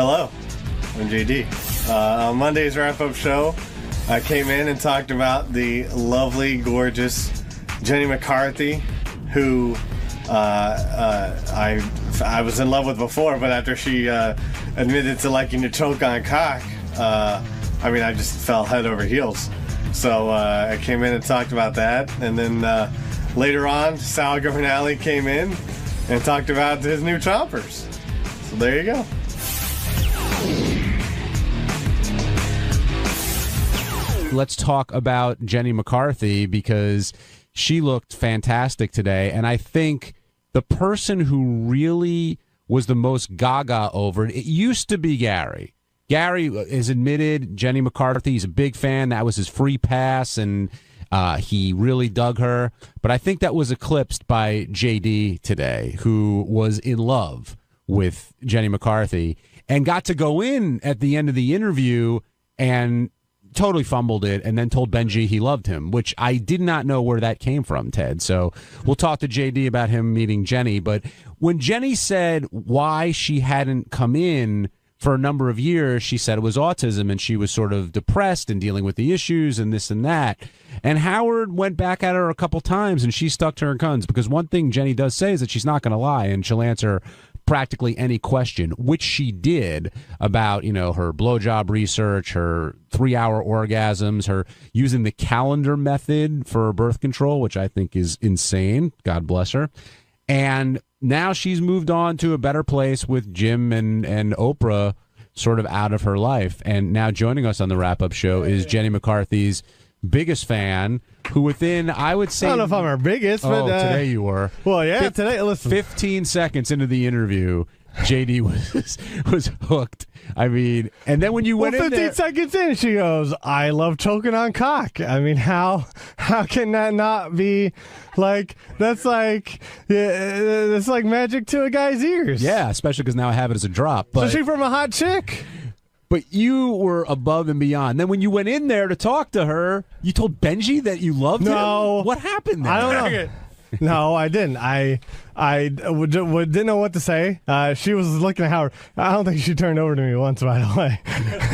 Hello, I'm JD. On Monday's wrap-up show, I came in and talked about the lovely, gorgeous Jenny McCarthy, who I was in love with before, but after she admitted to liking to choke on cock, I just fell head over heels. So I came in and talked about that, and then later on, Sal came in and talked about his new chompers. So there you go. Let's talk about Jenny McCarthy, because she looked fantastic today, and I think the person who really was the most gaga over it used to be Gary. Gary has admitted Jenny McCarthy, he's a big fan. That was his free pass, and he really dug her. But I think that was eclipsed by JD today, who was in love with Jenny McCarthy and got to go in at the end of the interview and totally fumbled it and then told Benji he loved him, which I did not know where that came from, Ted. So we'll talk to JD about him meeting Jenny. But when Jenny said why she hadn't come in for a number of years, she said it was autism and she was sort of depressed and dealing with the issues and this and that. And Howard went back at her a couple times and she stuck to her guns, because one thing Jenny does say is that she's not going to lie and she'll answer practically any question, which she did about, her blowjob research, her 3-hour orgasms, her using the calendar method for birth control, which I think is insane. God bless her. And now she's moved on to a better place with Jim and Oprah sort of out of her life. And now joining us on the wrap-up show is Jenny McCarthy's biggest fan, who within, I would say... I don't know if I'm her biggest, but... today you were. Well, yeah, today, listen. 15 seconds into the interview, JD was hooked. And then when you went in 15 seconds in, she goes, I love choking on cock. How can that not be, that's like magic to a guy's ears. Yeah, especially because now I have it as a drop. But, especially from a hot chick. But you were above and beyond. Then when you went in there to talk to her, you told Benji that you loved him? What happened there? I don't know. No, I didn't. I didn't know what to say. She was looking at Howard. I don't think she turned over to me once, by the way.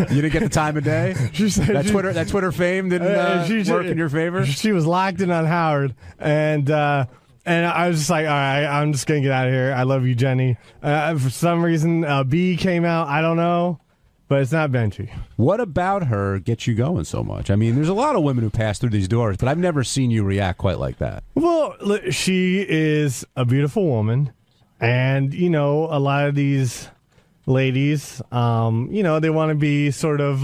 You didn't get the time of day? She said that Twitter fame didn't work in your favor? She was locked in on Howard, and I was just like, all right, I'm just going to get out of here. I love you, Jenny. For some reason, B came out. I don't know. But it's not Benji. What about her gets you going so much? There's a lot of women who pass through these doors, but I've never seen you react quite like that. Well, she is a beautiful woman. And, a lot of these ladies, they want to be sort of,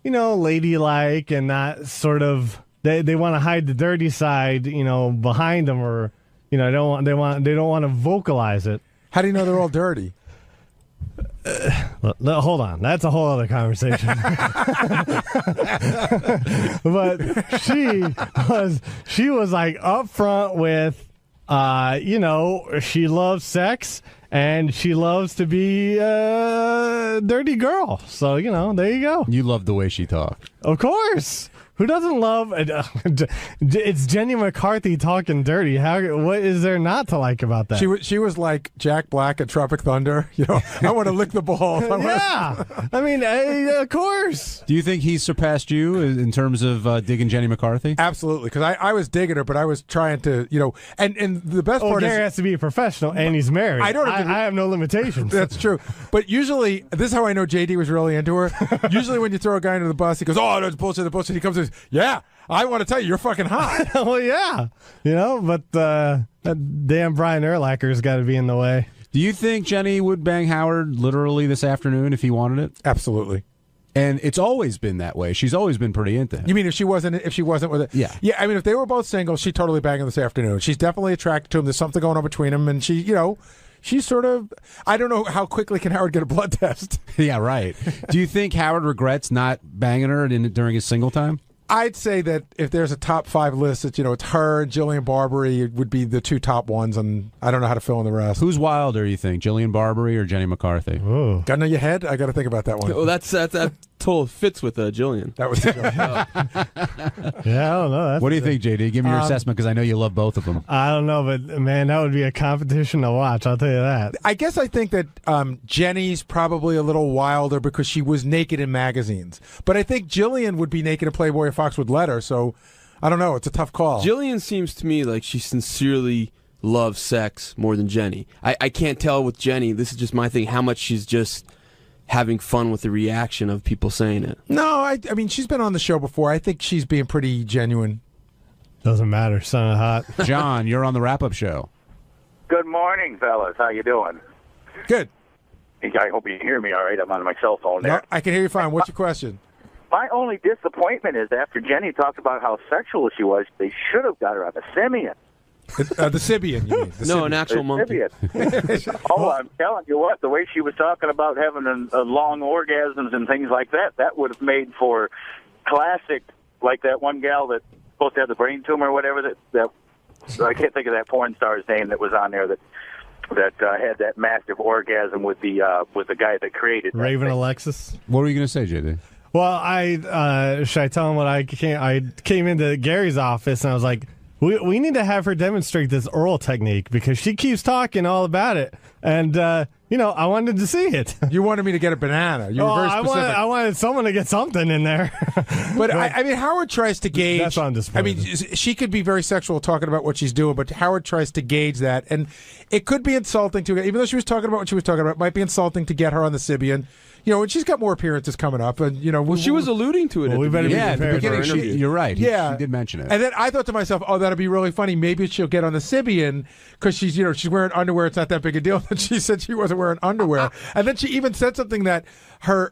ladylike and not sort of, they want to hide the dirty side, behind them, or, they don't want to vocalize it. How do you know they're all dirty? Hold on, that's a whole other conversation. But she was like up front with, she loves sex and she loves to be a dirty girl. So there you go. You love the way she talked. Of course. Who doesn't love it's Jenny McCarthy talking dirty. What is there not to like about that? She was like Jack Black at Tropic Thunder. I want to lick the ball. Yeah. Of course. Do you think he's surpassed you in terms of digging Jenny McCarthy? Absolutely, because I was digging her, but I was trying to, and the best part Gary is... has to be a professional, and he's married. I have no limitations. That's true. But usually, this is how I know JD was really into her. Usually when you throw a guy under the bus, he goes, oh, that's bullshit, the bullshit. He comes in, yeah, I want to tell you, you're fucking hot. Well, yeah. But that damn Brian Urlacher's got to be in the way. Do you think Jenny would bang Howard literally this afternoon if he wanted it? Absolutely. And it's always been that way. She's always been pretty into him. You mean if she wasn't with it? Yeah. Yeah, if they were both single, she'd totally bang him this afternoon. She's definitely attracted to him. There's something going on between them, and she's sort of, I don't know how quickly can Howard get a blood test. Yeah, right. Do you think Howard regrets not banging her during his single time? I'd say that if there's a top 5 list, it's her and Jillian Barberie would be the 2 top ones, and I don't know how to fill in the rest. Who's wilder, you think, Jillian Barberie or Jenny McCarthy? Ooh. Got to know your head? I got to think about that one. Well, that's total fits with Jillian. That was the joke. Yeah, I don't know. That's What do you think, JD? Give me your assessment, because I know you love both of them. I don't know, but man, that would be a competition to watch. I'll tell you that. I guess I think that Jenny's probably a little wilder because she was naked in magazines. But I think Jillian would be naked in Playboy if Fox would let her. So I don't know. It's a tough call. Jillian seems to me like she sincerely loves sex more than Jenny. I can't tell with Jenny, this is just my thing, how much she's just having fun with the reaction of people saying it. No, I mean, she's been on the show before. I think she's being pretty genuine. Doesn't matter. Son of hot. John, you're on the wrap-up show. Good morning, fellas. How you doing? Good. I hope you can hear me all right. I'm on my cell phone there. No, I can hear you fine. What's your question? My only disappointment is after Jenny talked about how sexual she was, they should have got her on a simian. The Sibian, you mean? No, an actual monkey. Oh, I'm telling you what, the way she was talking about having long orgasms and things like that, that would have made for classic, like that one gal that's supposed to have the brain tumor or whatever, that I can't think of that porn star's name that was on there that had that massive orgasm with the guy that created that Raven thing. Alexis. What were you going to say, JD? Well, should I tell him what I came into Gary's office and I was like, we need to have her demonstrate this oral technique because she keeps talking all about it. And, I wanted to see it. You wanted me to get a banana. You were very specific. I wanted someone to get something in there. But I mean, Howard tries to gauge. That's on display. I mean, she could be very sexual talking about what she's doing, but Howard tries to gauge that. And it could be insulting to her. Even though she was talking about what she was talking about, it might be insulting to get her on the Sibian. And she's got more appearances coming up. And, Well, she was alluding to it at the beginning. Yeah, at the beginning, you're right. Yeah. She did mention it. And then I thought to myself, oh, that'd be really funny. Maybe she'll get on the Sibian because she's wearing underwear. It's not that big a deal. But she said she wasn't wearing underwear. And then she even said something that her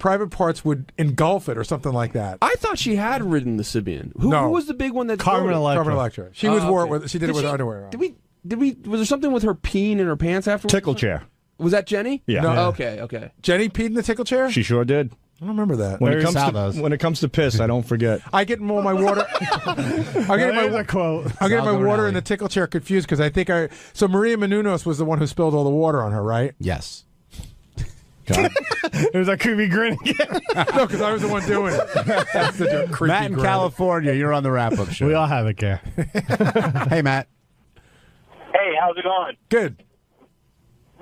private parts would engulf it or something like that. I thought she had ridden the Sibian. Who was the big one that Carmen Electra. Carmen Electra. She wore it with. She did it with underwear on. Did we? Was there something with her peeing in her pants afterwards? Tickle chair. Was that Jenny? Yeah. No. Okay. Jenny peed in the tickle chair? She sure did. I don't remember that. When it comes to piss, I don't forget. I get all my water. I'm getting my water in the tickle chair confused because I think So Maria Menounos was the one who spilled all the water on her, right? Yes. It was a creepy grin again. No, because I was the one doing it. That's the creepy Matt in grin. California, you're on the wrap-up show. We all have it, Gary. Hey, Matt. Hey, how's it going? Good.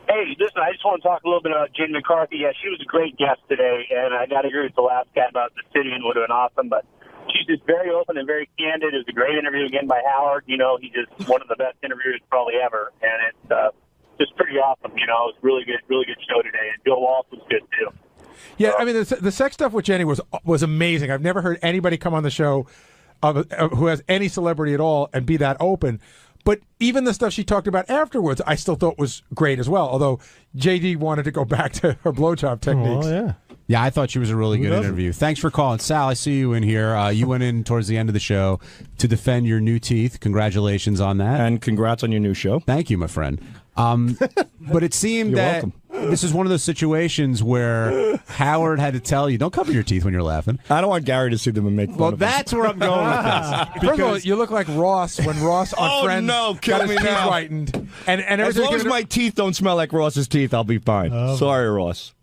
Hey, listen, I just want to talk a little bit about Jenny McCarthy. Yeah, she was a great guest today, and I got to agree with the last guy about the city and would have been awesome, but she's just very open and very candid. It was a great interview again by Howard. He's just one of the best interviewers probably ever, and it's just pretty awesome. It was really good show today, and Bill Walsh was good, too. Yeah, I mean, the sex stuff with Jenny was amazing. I've never heard anybody come on the show who has any celebrity at all and be that open. But even the stuff she talked about afterwards, I still thought was great as well. Although JD wanted to go back to her blowjob techniques. Oh, yeah. Yeah, I thought she was a really good interview. Thanks for calling. Sal, I see you in here. You went in towards the end of the show to defend your new teeth. Congratulations on that. And congrats on your new show. Thank you, my friend. But it seemed that this is one of those situations where Howard had to tell you, don't cover your teeth when you're laughing. I don't want Gary to see them and make fun of them. That's where I'm going with this. First of all, you look like Ross when Ross on Friends kill got his me teeth now. whitened. And As long as my teeth don't smell like Ross's teeth, I'll be fine. Sorry, Ross.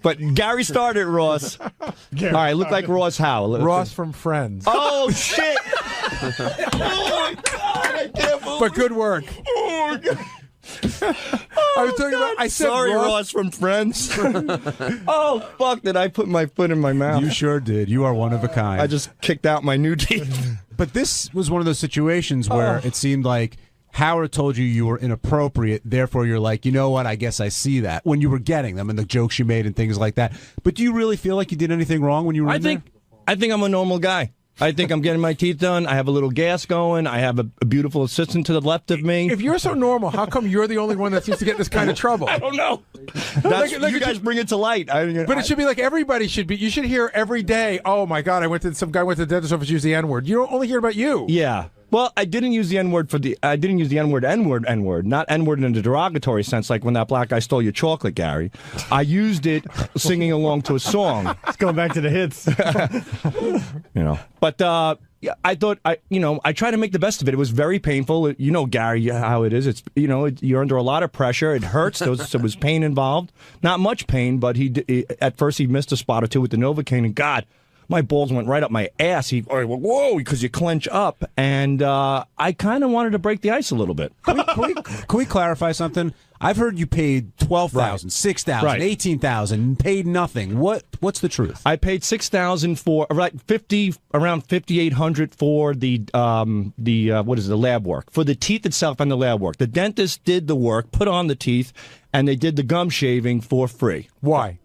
But Gary started Ross. All right, look like Ross how? Ross from Friends. Oh, shit. Oh, my God. I can't believe But good work. Oh, my God. I was talking about. I said Sorry, Ross from Friends. Oh, fuck, did I put my foot in my mouth? You sure did. You are one of a kind. I just kicked out my new teeth. But this was one of those situations where it seemed like Howard told you were inappropriate, therefore you're like, you know what, I guess I see that, when you were getting them and the jokes you made and things like that. But do you really feel like you did anything wrong when you were in there? I think I'm a normal guy. I think I'm getting my teeth done. I have a little gas going. I have a beautiful assistant to the left of me. If you're so normal, how come you're the only one that seems to get in this kind of trouble? I don't know. That's, you guys bring it to light. But it should be like everybody should be. You should hear every day, oh, my God, some guy went to the dentist office, used the N-word. You don't only hear about you. Yeah. Well, I didn't use the N-word I didn't use the N-word, not N-word in a derogatory sense, like when that black guy stole your chocolate, Gary. I used it singing along to a song. It's going back to the hits. But I thought I tried to make the best of it. It was very painful. You know, Gary, how it is. It's you're under a lot of pressure. It hurts. There was pain involved. Not much pain, but at first he missed a spot or two with the Novocaine, and God, my balls went right up my ass. He went, whoa, because you clench up, and I kind of wanted to break the ice a little bit. Can we clarify something? I've heard you paid $12,000, $6,000, Right. $18,000, paid nothing. What's the truth? I paid $6,000 for around $5,800 for the lab work, for the teeth itself and the lab work. The dentist did the work, put on the teeth, and they did the gum shaving for free. Why?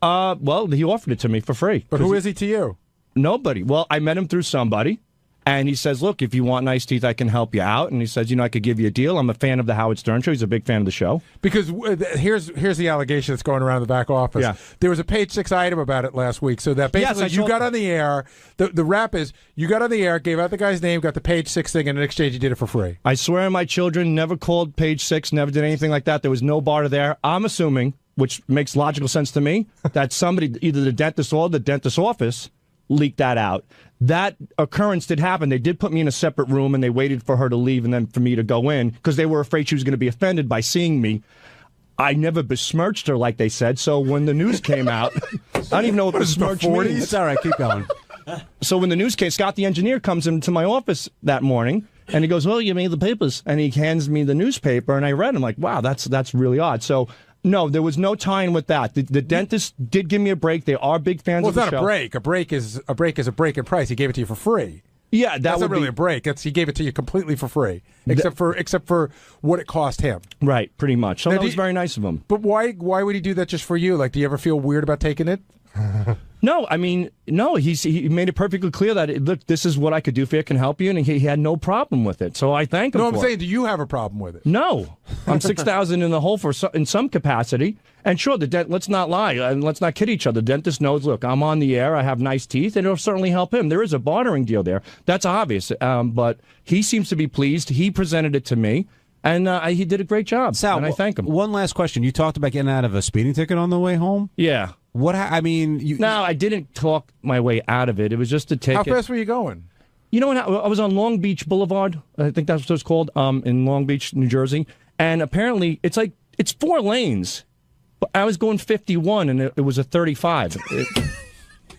Well, he offered it to me for free. But who is he to you? Nobody. Well, I met him through somebody, and he says, look, if you want nice teeth, I can help you out. And he says, I could give you a deal. I'm a fan of the Howard Stern Show. He's a big fan of the show. Because here's the allegation that's going around the back office. Yeah. There was a Page 6 item about it last week. So that basically Yes, I you saw got that. on the air. The rap is you got on the air, gave out the guy's name, got the Page 6 thing, and in exchange you did it for free. I swear on my children, never called Page 6, never did anything like that. There was no barter there. I'm assuming, which makes logical sense to me, that somebody, either the dentist or the dentist's office, leaked that out. That occurrence did happen. They did put me in a separate room, and they waited for her to leave and then for me to go in because they were afraid she was going to be offended by seeing me. I never besmirched her, like they said. So when the news came out, I don't even know what besmirch means. It's all right. Keep going. So when the news came, Scott the engineer comes into my office that morning, and he goes, well, you made the papers. And he hands me the newspaper, and I read it. I'm like, wow, that's really odd. So, no, there was no tying with that. The dentist did give me a break. They are big fans Well, of it's the not show. a break. A break is a break in price. He gave it to you for free. Yeah, That's not really a break. He gave it to you completely for free, except for what it cost him. Right, pretty much. So Now, that was very nice of him. But why would he do that just for you? Like, do you ever feel weird about taking it? No, I mean, no, he made it perfectly clear that, look, this is what I could do for you, I can help you, and he had no problem with it. So I thank him No, for I'm it. saying, do you have a problem with it? No, I'm 6,000 in the hole in some capacity. And sure, let's not lie and let's not kid each other. The dentist knows, look, I'm on the air, I have nice teeth, and it'll certainly help him. There is a bartering deal there. That's obvious. But he seems to be pleased. He presented it to me, and he did a great job. Sal, and I thank him. One last question. You talked about getting out of a speeding ticket on the way home? Yeah. No, I didn't talk my way out of it. It was just a ticket. How fast were you going? You know what? I was on Long Beach Boulevard. I think that's what it's called, in Long Beach, New Jersey. And apparently, it's 4 lanes. But I was going 51, and it was a 35.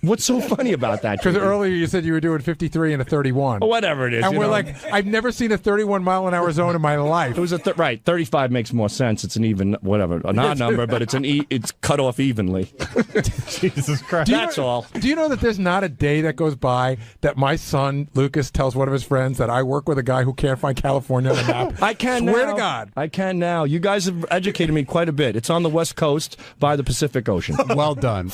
What's so funny about that? Because earlier you said you were doing 53 and a 31. Whatever it is. And you we're know. like, I've never seen a 31-mile-an-hour zone in my life. It was right. 35 makes more sense. It's an even, whatever, an odd number, but it's cut off evenly. Jesus Christ. That's all. Do you know that there's not a day that goes by that my son, Lucas, tells one of his friends that I work with a guy who can't find California on the map? I can Swear now. to God. I can now. You guys have educated me quite a bit. It's on the West Coast by the Pacific Ocean. Well done.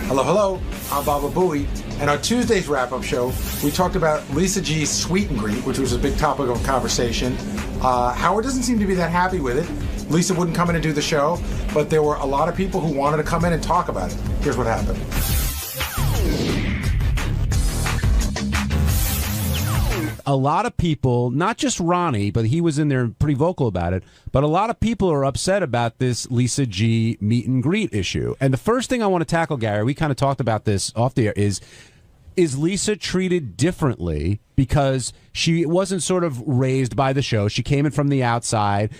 Hello. I'm Baba Booey. And our Tuesday's wrap-up show, we talked about Lisa G's sweet and greet, which was a big topic of conversation. Howard doesn't seem to be that happy with it. Lisa wouldn't come in and do the show, but there were a lot of people who wanted to come in and talk about it. Here's what happened. A lot of people, not just Ronnie, but he was in there pretty vocal about it, but a lot of people are upset about this Lisa G meet and greet issue. And the first thing I want to tackle, Gary, we kind of talked about this off the air, is Lisa treated differently because she wasn't sort of raised by the show? She came in from the outside.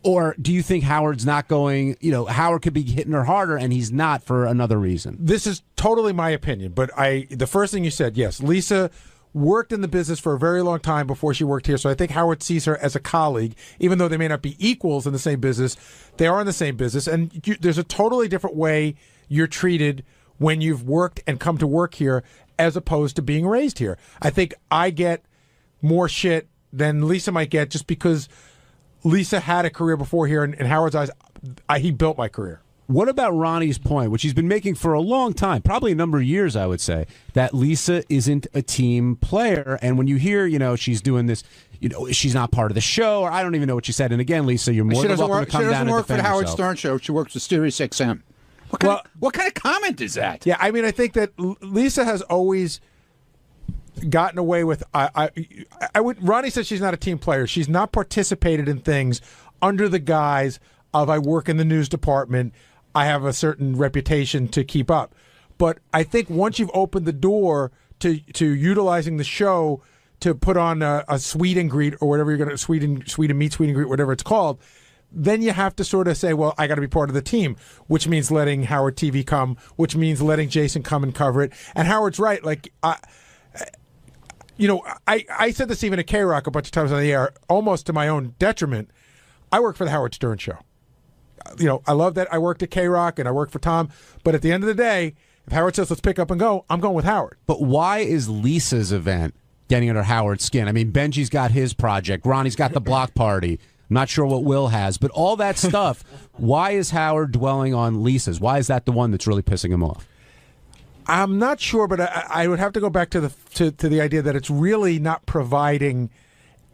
Or do you think Howard's not going, Howard could be hitting her harder and he's not for another reason? This is totally my opinion, but the first thing you said, yes, Lisa worked in the business for a very long time before she worked here, so I think Howard sees her as a colleague, even though they may not be equals in the same business. They are in the same business, and there's a totally different way you're treated when you've worked and come to work here as opposed to being raised here. I think I get more shit than Lisa might get just because Lisa had a career before here, and in Howard's eyes, he built my career. What about Ronnie's point, which he's been making for a long time, probably a number of years, I would say, that Lisa isn't a team player? And when you hear, she's doing this, she's not part of the show, or I don't even know what she said. And again, Lisa, you're more than welcome to come down and defend She doesn't work for the Howard yourself. Stern Show. She works for Sirius XM. What kind of comment is that? Yeah, I mean, I think that Lisa has always gotten away with. Ronnie says she's not a team player. She's not participated in things under the guise of I work in the news department. I have a certain reputation to keep up. But I think once you've opened the door to utilizing the show to put on a sweet and greet or whatever you're going to sweet and meet, sweet and greet, whatever it's called, then you have to sort of say, well, I got to be part of the team, which means letting Howard TV come, which means letting Jason come and cover it. And Howard's right. Like, I said this even at K-Rock a bunch of times on the air, almost to my own detriment. I work for the Howard Stern Show. I love that I worked at K-Rock and I work for Tom, but at the end of the day, if Howard says let's pick up and go, I'm going with Howard. But why is Lisa's event getting under Howard's skin? I mean, Benji's got his project. Ronnie's got the block party. I'm not sure what Will has, but all that stuff, why is Howard dwelling on Lisa's? Why is that the one that's really pissing him off? I'm not sure, but I would have to go back to the idea that it's really not providing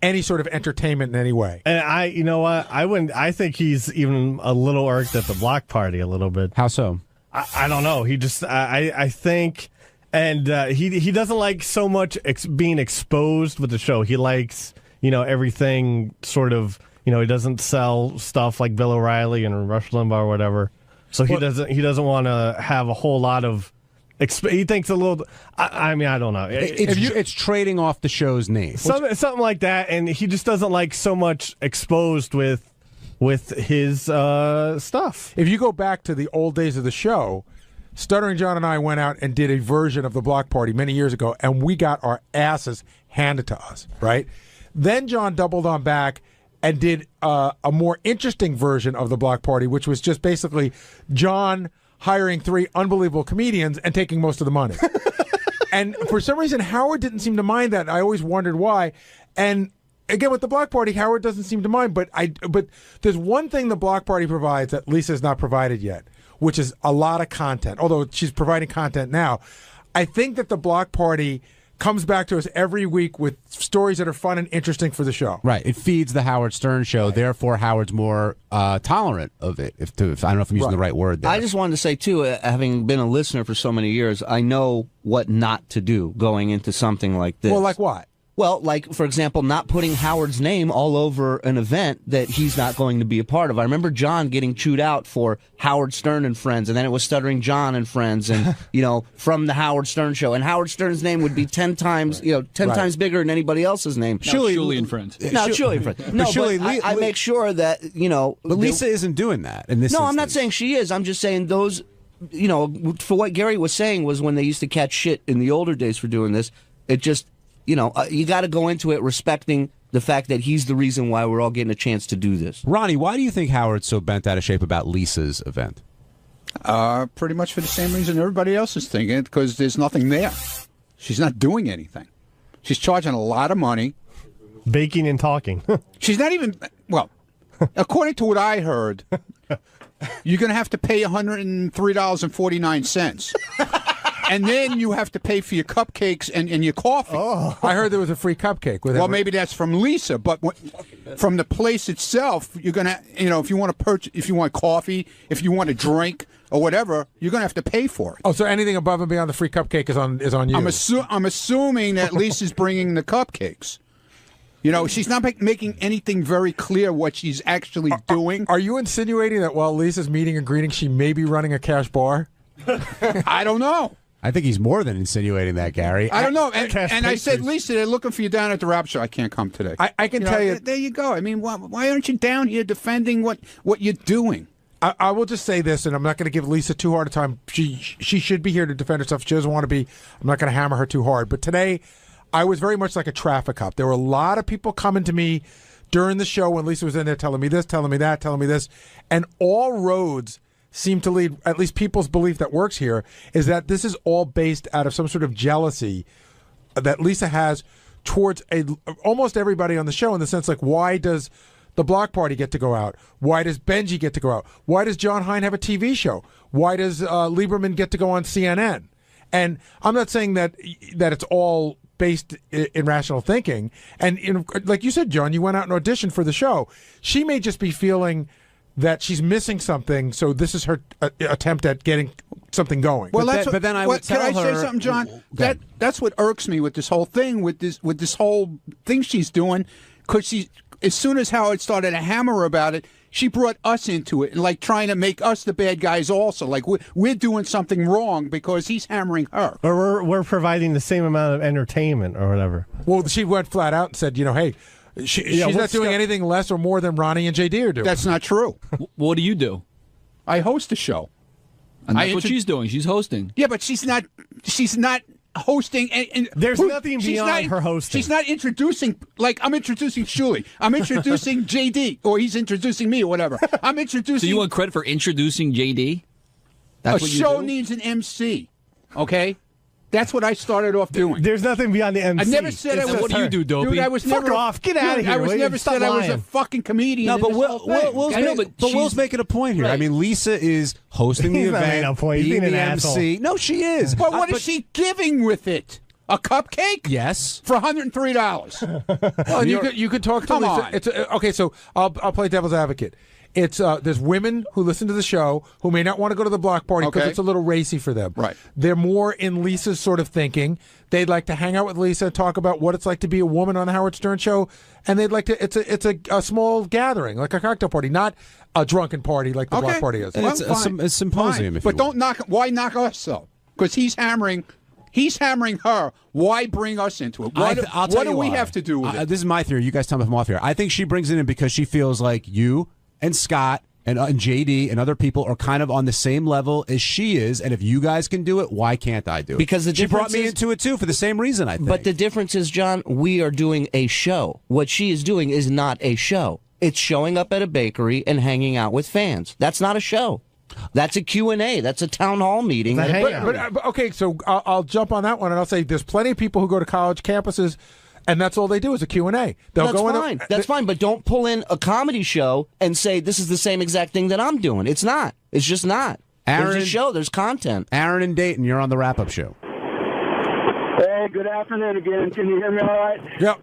any sort of entertainment in any way. And you know what? I think he's even a little irked at the block party a little bit. How so? I don't know. He just, I think, and he doesn't like so much being exposed with the show. He likes, everything sort of, he doesn't sell stuff like Bill O'Reilly and Rush Limbaugh or whatever. So he doesn't want to have a whole lot of. He thinks a little. I mean, I don't know. It's trading off the show's name, something like that, and he just doesn't like so much exposed with his stuff. If you go back to the old days of the show, Stuttering John and I went out and did a version of the block party many years ago, and we got our asses handed to us. Right? Then John doubled on back and did a more interesting version of the block party, which was just basically John hiring 3 unbelievable comedians and taking most of the money. And for some reason, Howard didn't seem to mind that. I always wondered why. And again, with the block party, Howard doesn't seem to mind. But there's one thing the block party provides that Lisa has not provided yet, which is a lot of content. Although she's providing content now, I think that the block party comes back to us every week with stories that are fun and interesting for the show. Right. It feeds the Howard Stern show. Right. Therefore, Howard's more tolerant of it. If I don't know if I'm using the right word there. I just wanted to say, too, having been a listener for so many years, I know what not to do going into something like this. Well, like what? Well, like, for example, not putting Howard's name all over an event that he's not going to be a part of. I remember John getting chewed out for Howard Stern and Friends, and then it was Stuttering John and Friends, and, from the Howard Stern show. And Howard Stern's name would be 10 times, 10 times bigger than anybody else's name. Shuley and Friends. No, Shuley and Friends. No, but I make sure that, But Lisa isn't doing that in this No, instance. I'm not saying she is. I'm just saying those, for what Gary was saying was when they used to catch shit in the older days for doing this, it just... you got to go into it respecting the fact that he's the reason why we're all getting a chance to do this. Ronnie, why do you think Howard's so bent out of shape about Lisa's event? Pretty much for the same reason everybody else is thinking it, because there's nothing there. She's not doing anything. She's charging a lot of money. Baking and talking. She's not even, well, according to what I heard, you're going to have to pay $103.49. And then you have to pay for your cupcakes and your coffee. Oh, I heard there was a free cupcake. Well, maybe that's from Lisa, but from the place itself, you're gonna, if you want to purchase, if you want coffee, if you want a drink or whatever, you're gonna have to pay for it. Oh, so anything above and beyond the free cupcake is on you. I'm assuming that Lisa's bringing the cupcakes. She's not making anything very clear what she's actually doing. Are you insinuating that while Lisa's meeting and greeting, she may be running a cash bar? I don't know. I think he's more than insinuating that, Gary. I don't know. And I said, Lisa, they're looking for you down at the rap show. I can't come today. I can tell you. There you go. I mean, why aren't you down here defending what you're doing? I will just say this, and I'm not going to give Lisa too hard a time. She should be here to defend herself. She doesn't want to be. I'm not going to hammer her too hard. But today, I was very much like a traffic cop. There were a lot of people coming to me during the show when Lisa was in there telling me this, telling me that, telling me this. And all roads seem to lead, at least people's belief that works here, is that this is all based out of some sort of jealousy that Lisa has towards almost everybody on the show, in the sense, like, why does the block party get to go out? Why does Benji get to go out? Why does John Hein have a TV show? Why does Lieberman get to go on CNN? And I'm not saying that it's all based in rational thinking. And like you said, John, you went out and auditioned for the show. She may just be feeling that she's missing something, so this is her attempt at getting something going. Well, but then I would tell her. Can I say something, John? That's what irks me with this whole thing, with this whole thing she's doing, because as soon as Howard started to hammer about it, she brought us into it and like trying to make us the bad guys also. Like we're doing something wrong because he's hammering her. Or we're providing the same amount of entertainment or whatever. Well, she went flat out and said, hey, she's not doing anything less or more than Ronnie and JD are doing. That's not true. What do you do? I host a show. And that's what she's doing. She's hosting. Yeah, but she's not hosting. And there's nothing beyond her hosting. She's not introducing, like I'm introducing Shuli. I'm introducing JD, or he's introducing me, or whatever. I'm introducing. So you want credit for introducing JD? That's a what show you do? needs an MC, okay? That's what I started off doing. There's nothing beyond the MC. I never said I was. What do you do, Dopey? Dude, I was Fuck never off. Get out of here. I was never Stop said I was a lying. fucking comedian. No, in but this whole thing. Will's making a point here. I mean, Lisa is hosting the He's not event, making a point. He's being being the an MC. asshole. No, she is. But what is she giving with it? A cupcake? Yes. For $103. Well, you could talk to Come Lisa. on. It's okay. So I'll play devil's advocate. It's there's women who listen to the show who may not want to go to the block party because Okay. it's a little racy for them. Right. They're more in Lisa's sort of thinking. They'd like to hang out with Lisa, talk about what it's like to be a woman on the Howard Stern show, and they'd like to. It's a small gathering, like a cocktail party, not a drunken party like the block party is. And it's a symposium, Fine. if But you don't knock. Why knock us though? Because he's hammering her. Why bring us into it? I'll tell What you do we why. have to do with it? This is my theory. You guys tell me if I'm off here. I think she brings it in because she feels like you and Scott and JD and other people are kind of on the same level as she is, and if you guys can do it, why can't I do it? Because the she brought difference me is- into it too for the same reason. I think. But the difference is, John, we are doing a show. What she is doing is not a show. It's showing up at a bakery and hanging out with fans. That's not a show. That's a Q&A. That's a town hall meeting. But okay, so I'll jump on that one, and I'll say there's plenty of people who go to college campuses, and that's all they do is a Q&A. They'll That's go in fine. That's fine. But don't pull in a comedy show and say this is the same exact thing that I'm doing. It's not. It's just not. There's a show. There's content. Aaron and Dayton, you're on the wrap-up show. Hey, good afternoon again. Can you hear me all right? Yep.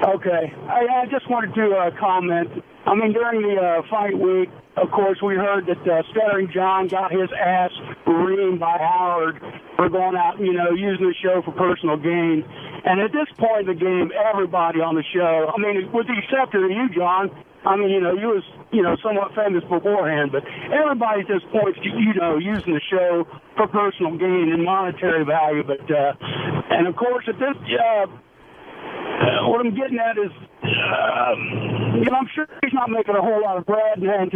Okay. I just wanted to comment. I mean, during the fight week, of course, we heard that Stuttering John got his ass reamed by Howard for going out and, using the show for personal gain. And at this point in the game, everybody on the show, I mean, with the exception of you, John, I mean, you was, somewhat famous beforehand, but everybody at this point, using the show for personal gain and monetary value. But, and of course, at this, what I'm getting at is, I'm sure she's not making a whole lot of bread, and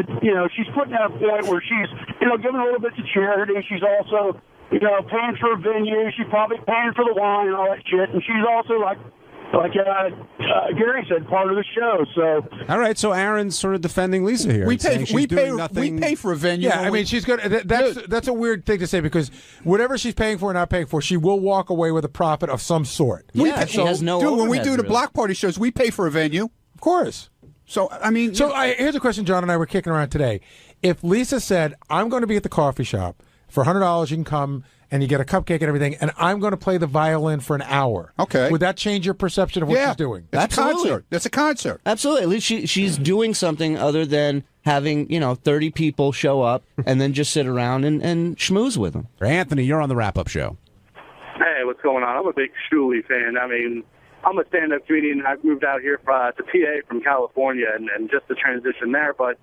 she's putting at a point where she's, giving a little bit to charity. She's also, paying for a venue. She's probably paying for the wine and all that shit, and she's also like Gary said, part of the show. So, all right, so Aaron's sort of defending Lisa here. We and saying pay. she's We doing pay. nothing. We pay for a venue. Yeah, I mean, she's good. That's a weird thing to say because whatever she's paying for or not paying for, she will walk away with a profit of some sort. Yeah, she has no Dude, when we overhead, do the really. block party shows, we pay for a venue. Of course. So I mean, So here's a question John and I were kicking around today. If Lisa said, I'm going to be at the coffee shop for $100, you can come and you get a cupcake and everything, and I'm going to play the violin for an hour. Okay. Would that change your perception of what she's doing? That's a Absolutely. concert. That's a concert. Absolutely. At least she's doing something other than having, 30 people show up and then just sit around and schmooze with them. Anthony, you're on the wrap-up show. Hey, what's going on? I'm a big Shuli fan. I mean, I'm a stand-up comedian. I've moved out here to PA from California, and just the transition there. But,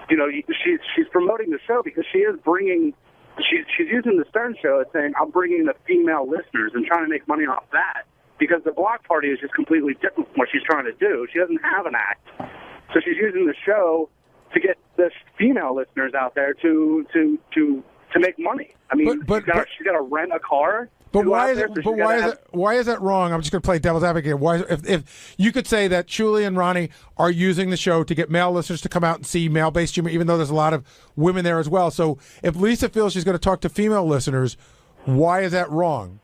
she's promoting the show because she is bringing – she's using the Stern show as saying, I'm bringing the female listeners and trying to make money off that because the block party is just completely different from what she's trying to do. She doesn't have an act. So she's using the show to get the female listeners out there to make money. I mean, she's got to rent a car. But why is it? But why is that wrong? I'm just going to play devil's advocate. Why, if you could say that Shuli and Ronnie are using the show to get male listeners to come out and see male-based humor, even though there's a lot of women there as well. So if Lisa feels she's going to talk to female listeners, why is that wrong?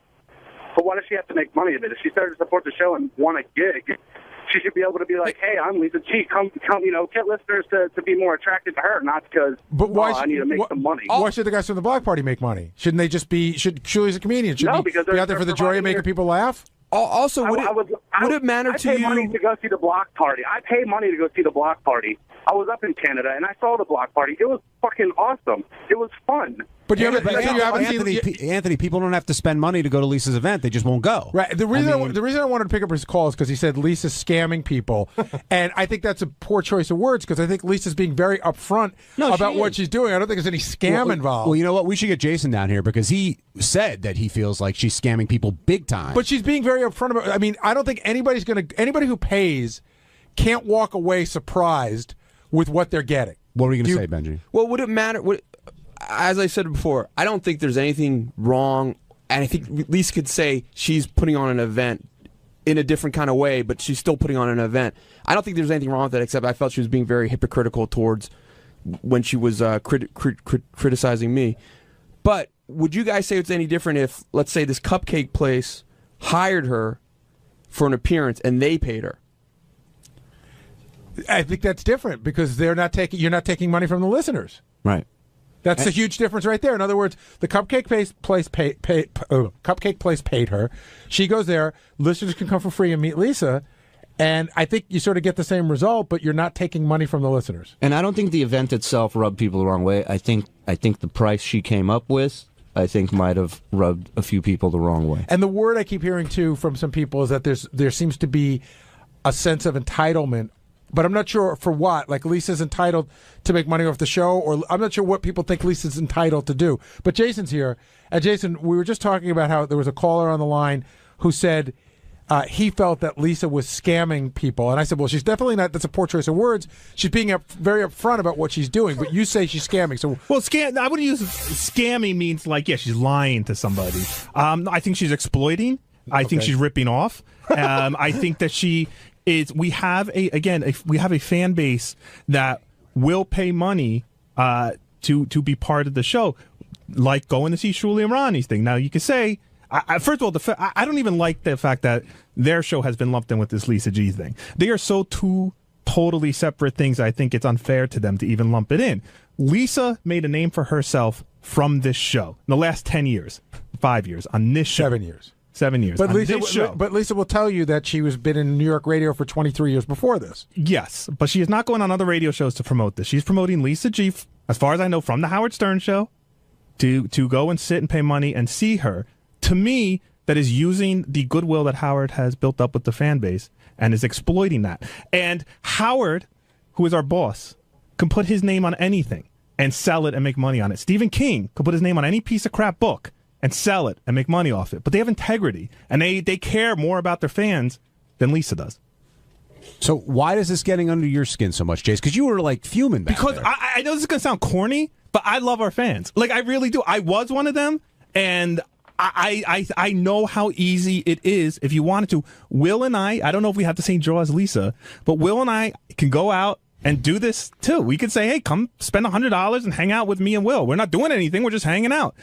But why does she have to make money of it? If she started to support the show and won a gig, she should be able to be like, hey, I'm Lisa G. Come, get listeners to be more attracted to her, not because I need to make some money. Why should the guys from the block party make money? Shouldn't they just be? Should Shuli's a comedian? Should he because be out there for the joy of making people laugh? Also, would it matter to you? I pay money to go see the block party. I pay money to go see the block party. I was up in Canada and I saw the block party. It was fucking awesome. It was fun. But you But haven't Anthony, people don't have to spend money to go to Lisa's event. They just won't go. Right. The reason I wanted to pick up his call is because he said Lisa's scamming people, and I think that's a poor choice of words because I think Lisa's being very upfront about what she's doing. I don't think there's any scam involved. Well, you know what? We should get Jason down here because he said that he feels like she's scamming people big time. But she's being very upfront about. I mean, I don't think anybody who pays can't walk away surprised with what they're getting. What were you going to say, Benji? Well, would it matter? As I said before, I don't think there's anything wrong, and I think Lisa could say she's putting on an event in a different kind of way, but she's still putting on an event. I don't think there's anything wrong with that, except I felt she was being very hypocritical towards when she was criticizing me. But would you guys say it's any different if, let's say, this cupcake place hired her for an appearance and they paid her? I think that's different because you're not taking money from the listeners. Right. That's a huge difference right there. In other words, the cupcake place paid her. She goes there. Listeners can come for free and meet Lisa. And I think you sort of get the same result, but you're not taking money from the listeners. And I don't think the event itself rubbed people the wrong way. I think the price she came up with, I think, might have rubbed a few people the wrong way. And the word I keep hearing, too, from some people is that there seems to be a sense of entitlement. But I'm not sure for what. Like, Lisa's entitled to make money off the show, or I'm not sure what people think Lisa's entitled to do. But Jason's here. And Jason, we were just talking about how there was a caller on the line who said he felt that Lisa was scamming people. And I said, well, she's definitely not. That's a poor choice of words. She's being very upfront about what she's doing. But you say she's scamming. So, well, I wouldn't use scamming means like, yeah, she's lying to somebody. I think she's exploiting. I think she's ripping off. I think that she... we have a fan base that will pay money to be part of the show, like going to see Shuli and Ronnie's thing. Now you can say, first of all, I don't even like the fact that their show has been lumped in with this Lisa G thing. They are so two totally separate things. I think it's unfair to them to even lump it in. Lisa made a name for herself from this show in the last 10 years, 5 years on this show. 7 years. 7 years. But Lisa will tell you that she was been in New York radio for 23 years before this. Yes, but she is not going on other radio shows to promote this. She's promoting Lisa G, as far as I know, from the Howard Stern show, to go and sit and pay money and see her. To me, that is using the goodwill that Howard has built up with the fan base and is exploiting that. And Howard, who is our boss, can put his name on anything and sell it and make money on it. Stephen King could put his name on any piece of crap book and sell it and make money off it. But they have integrity, and they care more about their fans than Lisa does. So why is this getting under your skin so much, Jace? Because you were like fuming back because there. I know this is going to sound corny, but I love our fans. Like, I really do. I was one of them, and I know how easy it is if you wanted to. Will and I don't know if we have the same draw as Lisa, but Will and I can go out and do this too. We could say, hey, come spend $100 and hang out with me and Will. We're not doing anything. We're just hanging out.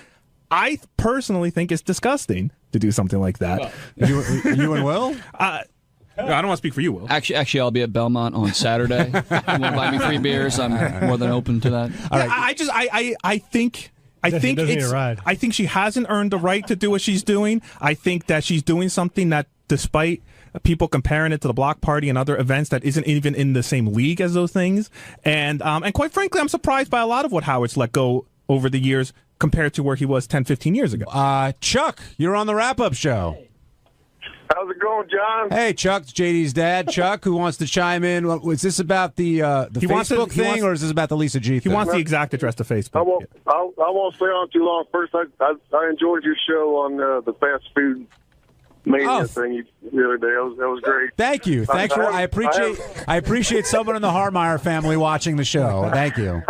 I personally think it's disgusting to do something like that. You and Will? I don't want to speak for you, Will. Actually, I'll be at Belmont on Saturday. If you want to buy me free beers, I'm more than open to that. All right. I think I think she hasn't earned the right to do what she's doing. I think that she's doing something that, despite people comparing it to the block party and other events, that isn't even in the same league as those things. And quite frankly, I'm surprised by a lot of what Howard's let go over the years compared to where he was 10, 15 years ago. Chuck, you're on the wrap-up show. How's it going, John? Hey, Chuck, it's JD's dad. Chuck, who wants to chime in? Is this about the Facebook thing, or is this about the Lisa G thing? He wants the exact address to Facebook. I won't stay on too long. First, I enjoyed your show on the fast food mania thing the other day. That was great. Thank you. Thanks for. I appreciate someone in the Harmeyer family watching the show. Thank you.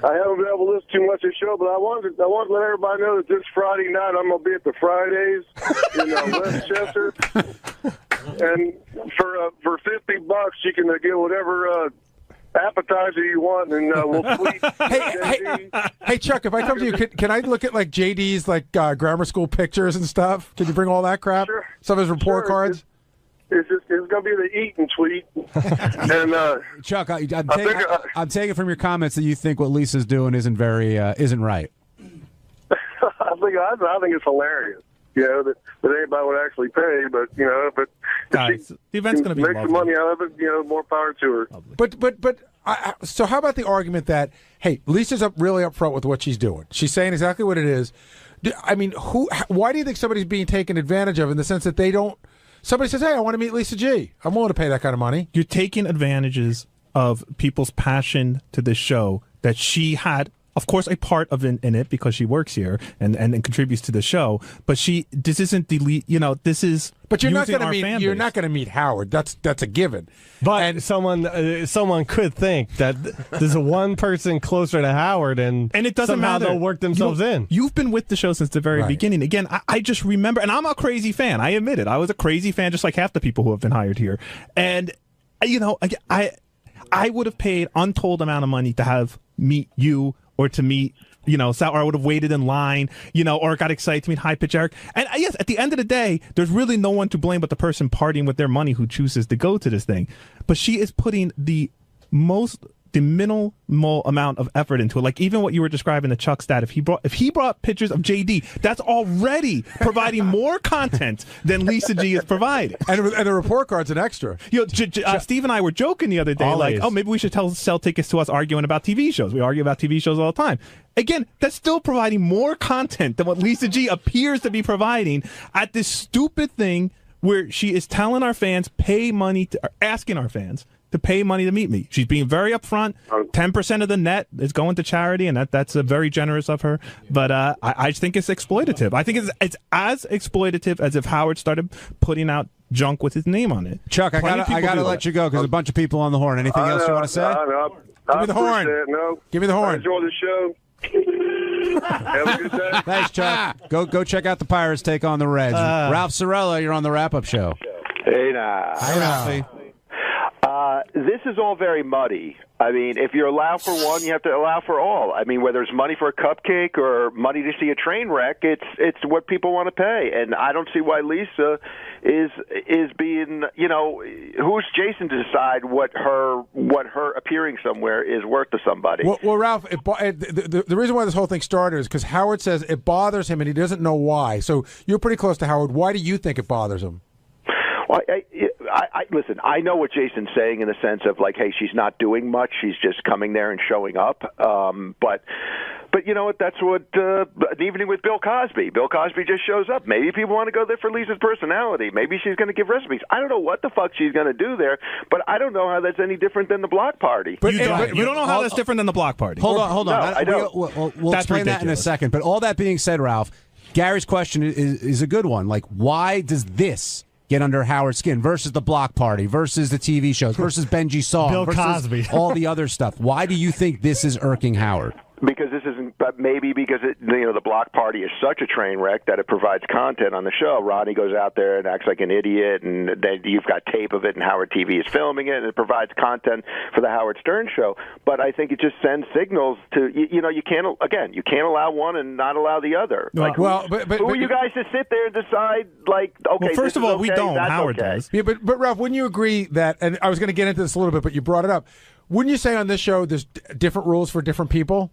I haven't been able to listen too much of the show, but I wanted to let everybody know that this Friday night I'm going to be at the Fridays in Westchester, and for $50 you can get whatever appetizer you want, and we'll tweet. Hey, Chuck, if I come to you, can I look at like JD's like grammar school pictures and stuff? Can you bring all that crap? Sure. Some of his report cards. It's going to be the eat and tweet. And Chuck, I'm taking from your comments that you think what Lisa's doing isn't right. I think it's hilarious. You know, that anybody would actually pay, but if the event's going to be make some money out of it, more power to her. But so how about the argument that, hey, Lisa's really upfront with what she's doing. She's saying exactly what it is. I mean, why do you think somebody's being taken advantage of in the sense that they don't? Somebody says, "Hey, I want to meet Lisa G. I'm willing to pay that kind of money." You're taking advantages of people's passion to this show that she had, of course, a part of in it because she works here and contributes to the show. But this isn't this is. But you're not going to meet. You're not going to meet Howard. That's a given. But someone could think that there's one person closer to Howard, and it doesn't somehow matter. they'll work themselves in. You've been with the show since the very beginning. Again, I just remember, and I'm a crazy fan. I admit it. I was a crazy fan, just like half the people who have been hired here. And I would have paid untold amount of money to meet you or to meet. Sal, or I would have waited in line, or got excited to meet High Pitch Eric. And yes, at the end of the day, there's really no one to blame but the person partying with their money who chooses to go to this thing. But she is putting the minimal amount of effort into it. Like even what you were describing, the Chuck stat, if he brought pictures of JD, that's already providing more content than Lisa G is providing. And the report card's an extra. Steve and I were joking the other day, maybe we should sell tickets to us arguing about TV shows. We argue about TV shows all the time. Again, that's still providing more content than what Lisa G appears to be providing at this stupid thing where she is telling our fans, asking our fans to pay money to meet me. She's being very upfront. 10% of the net is going to charity, and that's very generous of her. But I think it's exploitative. I think it's as exploitative as if Howard started putting out junk with his name on it. Chuck, I gotta let you go because a bunch of people on the horn. Anything else you want to say? Give me the horn. Give me the horn. I enjoy the show. Have a good day. Thanks, Chuck. Go check out the Pirates take on the Reds. Ralph Sorella, you're on the wrap-up show. Hey, now. Hi, Ralphie. This is all very muddy. I mean, if you allow for one, you have to allow for all. I mean, whether it's money for a cupcake or money to see a train wreck, it's what people want to pay. And I don't see why Lisa is being, who's Jason to decide what her appearing somewhere is worth to somebody. Well Ralph, the reason why this whole thing started is because Howard says it bothers him and he doesn't know why. So you're pretty close to Howard. Why do you think it bothers him? Well, listen, I know what Jason's saying in the sense of like, hey, she's not doing much. She's just coming there and showing up. But you know what? That's what an evening with Bill Cosby. Bill Cosby just shows up. Maybe people want to go there for Lisa's personality. Maybe she's going to give recipes. I don't know what the fuck she's going to do there, but I don't know how that's any different than the block party. But you don't know how that's different than the block party. Hold on. No, I don't. We'll explain that in a second. But all that being said, Ralph, Gary's question is a good one. Like, why does this get under Howard's skin versus the block party, versus the TV shows, versus Benji Song, Bill versus Cosby, all the other stuff? Why do you think this is irking Howard? Because this isn't, but maybe because the block party is such a train wreck that it provides content on the show. Rodney goes out there and acts like an idiot, and then you've got tape of it, and Howard TV is filming it, and it provides content for the Howard Stern show. But I think it just sends signals to you can't allow one and not allow the other. Like, who are you guys to sit there and decide? Like, okay, well, first of all, okay, we don't. Howard okay. does. Yeah, but Ralph, wouldn't you agree that? And I was going to get into this a little bit, but you brought it up. Wouldn't you say on this show there's different rules for different people?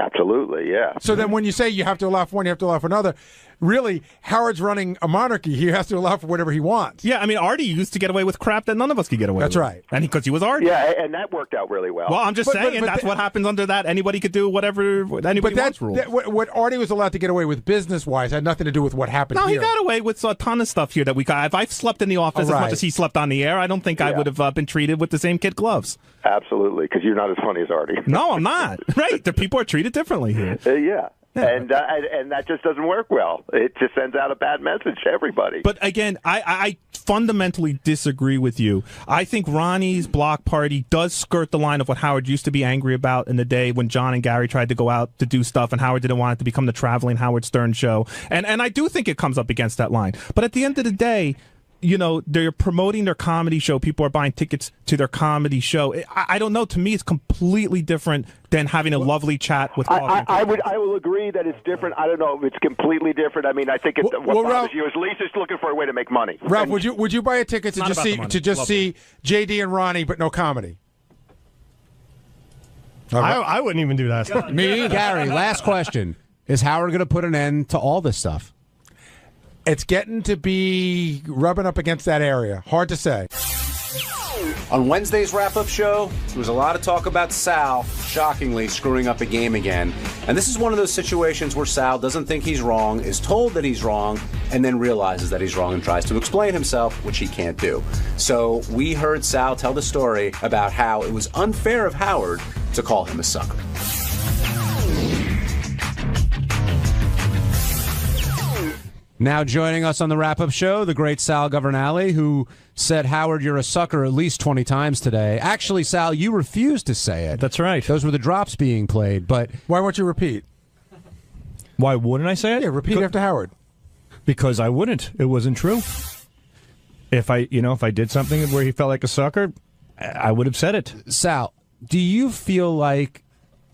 Absolutely, yeah. So then when you say you have to allow for one, you have to allow for another, really, Howard's running a monarchy. He has to allow for whatever he wants. Yeah, I mean, Artie used to get away with crap that none of us could get away with. That's right. And because he was Artie. Yeah, and that worked out really well. Well, I'm just saying that's what happens under that. Anybody could do whatever anybody wants rules. What Artie was allowed to get away with business-wise had nothing to do with what happened here. No, he got away with a ton of stuff here that we got. If I slept in the office as much as he slept on the air, I don't think I would have been treated with the same kid gloves. Absolutely, because you're not as funny as Artie. No, I'm not. Right. The people are treated differently here. Yeah. And that just doesn't work well. It just sends out a bad message to everybody. But again, I fundamentally disagree with you. I think Ronnie's block party does skirt the line of what Howard used to be angry about in the day when John and Gary tried to go out to do stuff and Howard didn't want it to become the traveling Howard Stern show. And I do think it comes up against that line. But at the end of the day, they're promoting their comedy show. People are buying tickets to their comedy show. I don't know. To me, it's completely different than having a lovely chat with. I will agree that it's different. I don't know if it's completely different. I mean, I think what bothers you is Lisa's looking for a way to make money. Ralph, would you buy a ticket to just see JD and Ronnie, but no comedy? I wouldn't even do that. Me, Gary. Last question: is Howard going to put an end to all this stuff? It's getting to be rubbing up against that area. Hard to say. On Wednesday's wrap-up show, there was a lot of talk about Sal, shockingly, screwing up a game again. And this is one of those situations where Sal doesn't think he's wrong, is told that he's wrong, and then realizes that he's wrong and tries to explain himself, which he can't do. So we heard Sal tell the story about how it was unfair of Howard to call him a sucker. Now joining us on the wrap-up show, the great Sal Governale, who said, Howard, you're a sucker at least 20 times today. Actually, Sal, you refused to say it. That's right. Those were the drops being played, but... Why won't you repeat? Why wouldn't I say it? Yeah, repeat after Howard. Because I wouldn't. It wasn't true. If I did something where he felt like a sucker, I would have said it. Sal, do you feel like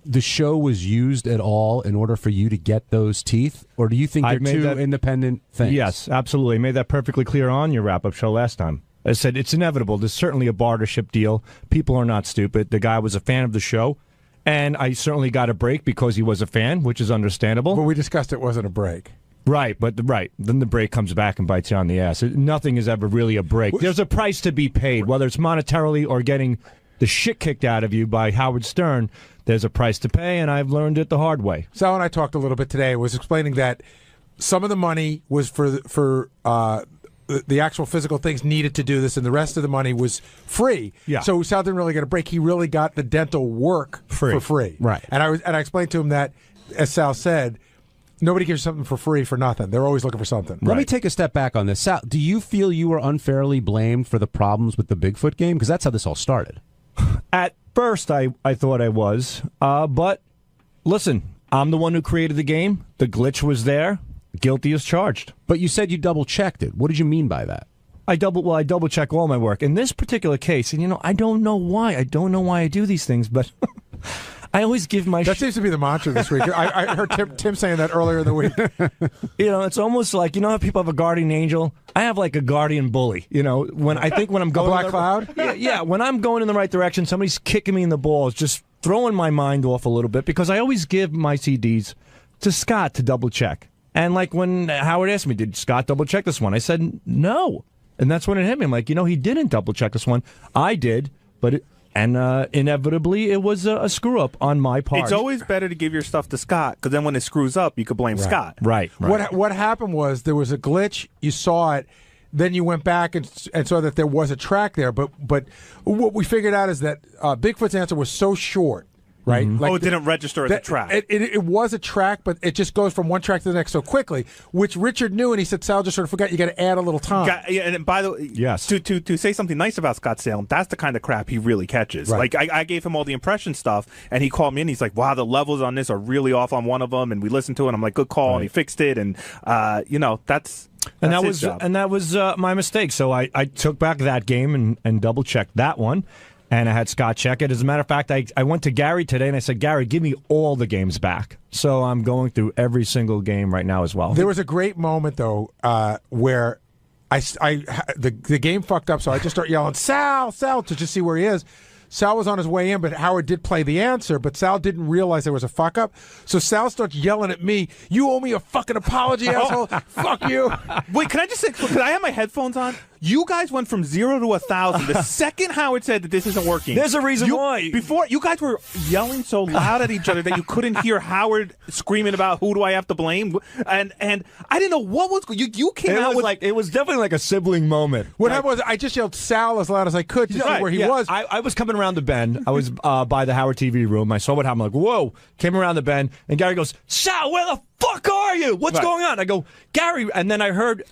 the show was used at all in order for you to get those teeth? Or do you think they're two independent things? Yes, absolutely. I made that perfectly clear on your wrap-up show last time. I said it's inevitable. There's certainly a bartership deal. People are not stupid. The guy was a fan of the show, and I certainly got a break because he was a fan, which is understandable. But we discussed it wasn't a break. Right, then the break comes back and bites you on the ass. Nothing is ever really a break. There's a price to be paid, whether it's monetarily or getting the shit kicked out of you by Howard Stern. There's a price to pay, and I've learned it the hard way. Sal and I talked a little bit today. I was explaining that some of the money was for the actual physical things needed to do this, and the rest of the money was free. Yeah. So Sal didn't really get a break. He really got the dental work for free. Right. And I explained to him that, as Sal said, nobody gives something for free for nothing. They're always looking for something. Let me take a step back on this. Sal, do you feel you were unfairly blamed for the problems with the Bigfoot game? Because that's how this all started. At first, I thought I was. But listen, I'm the one who created the game. The glitch was there. Guilty as charged. But you said you double-checked it. What did you mean by that? I double-check all my work. In this particular case, and I don't know why. I don't know why I do these things, but I always give my... That seems to be the mantra this week. I heard Tim saying that earlier in the week. It's almost like, how people have a guardian angel? I have like a guardian bully. When I'm going... A black cloud? Yeah, when I'm going in the right direction, somebody's kicking me in the balls, just throwing my mind off a little bit, because I always give my CDs to Scott to double-check. And like when Howard asked me, did Scott double-check this one? I said, no. And that's when it hit me. I'm like, he didn't double-check this one. I did, but... inevitably, it was a screw-up on my part. It's always better to give your stuff to Scott, because then when it screws up, you could blame Scott. Right. What happened was there was a glitch. You saw it. Then you went back and saw that there was a track there. But what we figured out is that Bigfoot's answer was so short. Right? Mm-hmm. It didn't register as a track. It was a track, but it just goes from one track to the next so quickly, which Richard knew, and he said, Sal just sort of forgot you got to add a little time. And by the way, yes. To say something nice about Scott Salem, that's the kind of crap he really catches. Right. Like, I gave him all the impression stuff, and he called me in, he's like, wow, the levels on this are really off on one of them, and we listened to it, and I'm like, good call, and he fixed it, and, that's that his job. And that was my mistake. So I took back that game and double-checked that one. And I had Scott check it. As a matter of fact, I went to Gary today and I said, Gary, give me all the games back. So I'm going through every single game right now as well. There was a great moment, though, where the game fucked up, so I just start yelling, Sal, to just see where he is. Sal was on his way in, but Howard did play the answer, but Sal didn't realize there was a fuck-up. So Sal starts yelling at me, you owe me a fucking apology, asshole. Fuck you. Wait, can I just say, because I have my headphones on, you guys went from 0 to 1,000 the second Howard said that this isn't working. There's a reason why. Before, you guys were yelling so loud at each other that you couldn't hear Howard screaming about who do I have to blame, and I didn't know what was going on. You came out with... It was definitely like a sibling moment. What happened was I just yelled Sal as loud as I could to see where he was. I was coming around the bend. I was by the Howard TV room. I saw what happened. I'm like, whoa. Came around the bend, and Gary goes, Sal, where the fuck are you? What's going on? I go, Gary, and then I heard,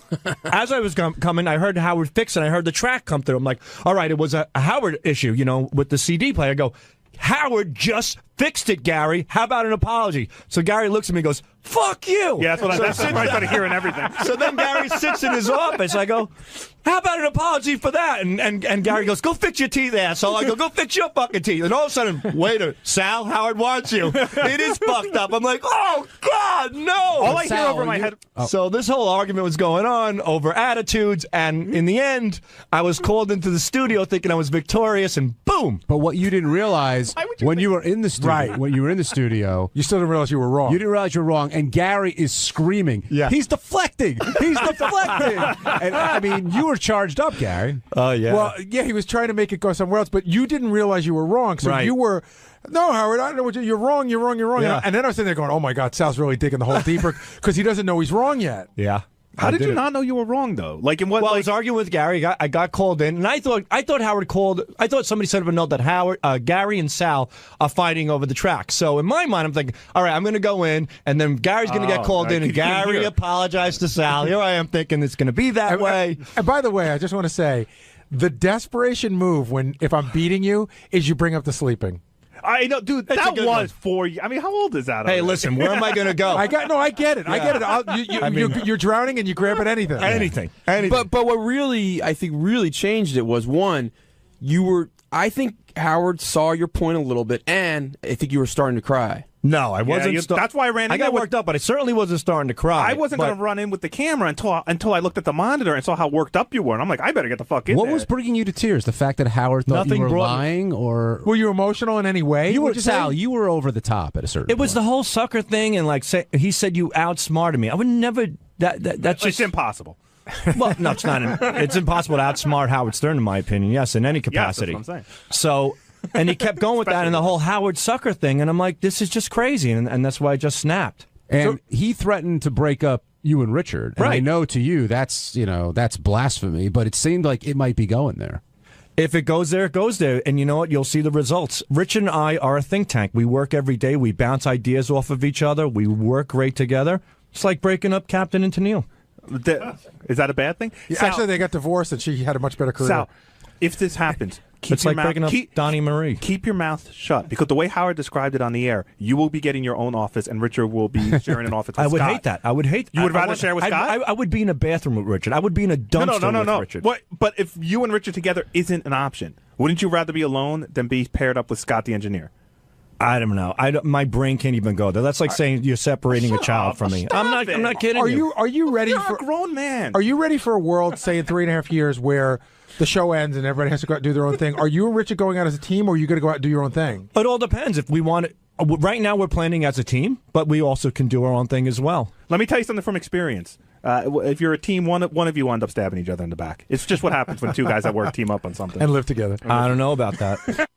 as I was coming, I heard Howard fix it. I heard the track come through. I'm like, all right, it was a Howard issue, with the CD player. I go, Howard just fixed it, Gary. How about an apology? So Gary looks at me and goes, fuck you. Yeah, that's where I started hearing everything. So then Gary sits in his office. I go, how about an apology for that? And Gary goes, go fix your teeth, asshole. I go fix your fucking teeth. And all of a sudden, waiter, Sal, Howard wants you. It is fucked up. I'm like, oh, God, no. All I hear over my head. So this whole argument was going on over attitudes. And in the end, I was called into the studio thinking I was victorious, and boom. But what you didn't realize was when you were in the studio. Right. When you were in the studio, you still didn't realize you were wrong. You didn't realize you were wrong, and Gary is screaming. Yeah. He's deflecting. He's deflecting. And I mean, you were charged up, Gary. Oh yeah. Well, yeah, he was trying to make it go somewhere else, but you didn't realize you were wrong. So Right. you were, no, Howard, I don't know what you're wrong. Yeah. And then I was sitting there going, oh my God, Sal's really digging the hole deeper because he doesn't know he's wrong yet. Yeah. How did you it. not know you were wrong though? Like in what? Well, I like, was arguing with Gary. I got called in, and I thought Howard called. I thought somebody sent up a note that Gary and Sal are fighting over the track. So in my mind, I'm thinking, all right, I'm going to go in, and then Gary's going to get called in, and Gary apologized to Sal. Here I am thinking it's going to be that way. And by the way, I just want to say, the desperation move if I'm beating you is you bring up the sleeping. I know, dude. That's a That good was 4 years. I mean, how old is that? Hey, listen, where am I going to go? I get it. I get it. You're drowning and you grab at anything. Anything. But what really, I think, really changed it was, one, I think Howard saw your point a little bit, and I think you were starting to cry. No, I wasn't. That's why I ran in. I got worked up, but I certainly wasn't starting to cry. I wasn't going to run in with the camera until I looked at the monitor and saw how worked up you were. And I'm like, I better get the fuck in What there. was bringing you to tears? The fact that Howard thought Nothing you were brought- lying, or Were you emotional in any way? you were would Sal? say? You were over the top at a certain. It was the whole sucker thing, and he said you outsmarted me. I would never. That's just It's impossible. Well, no, it's not. It's impossible to outsmart Howard Stern, in my opinion. Yes, in any Yes, that's capacity. what I'm saying. So, and he kept going with that and the whole Howard sucker thing, and I'm like, this is just crazy, and that's why I just snapped. And he threatened to break up you and Richard. And I Right. know to you that's blasphemy, but it seemed like it might be going there. If it goes there, it goes there. And you know what? You'll see the results. Rich and I are a think tank. We work every day. We bounce ideas off of each other. We work great together. It's like breaking up Captain and Tennille. Is that a bad thing? Yeah, Sal, actually, they got divorced and she had a much better career. Sal, if this happens, keep It's your like mouth, breaking up Donnie Marie. Keep your mouth shut, because the way Howard described it on the air, you will be getting your own office, and Richard will be sharing an office with I would Scott. hate that. I would hate. You would I rather want- share with I'd- Scott? I would be in a bathroom with Richard. I would be in a dumpster with Richard. But if you and Richard together isn't an option, wouldn't you rather be alone than be paired up with Scott the engineer? I don't know. My brain can't even go there. That's like saying you're separating a child from me. I'm not kidding. Are you ready You're for a grown man. Are you ready for a world, say in 3.5 years, where the show ends and everybody has to go out and do their own thing? Are you and Richard going out as a team, or are you going to go out and do your own thing? It all depends. If we want it, right now we're planning as a team, but we also can do our own thing as well. Let me tell you something from experience. If you're a team, one of you end up stabbing each other in the back. It's just what happens when two guys that work team up on something and live together. I don't know about that.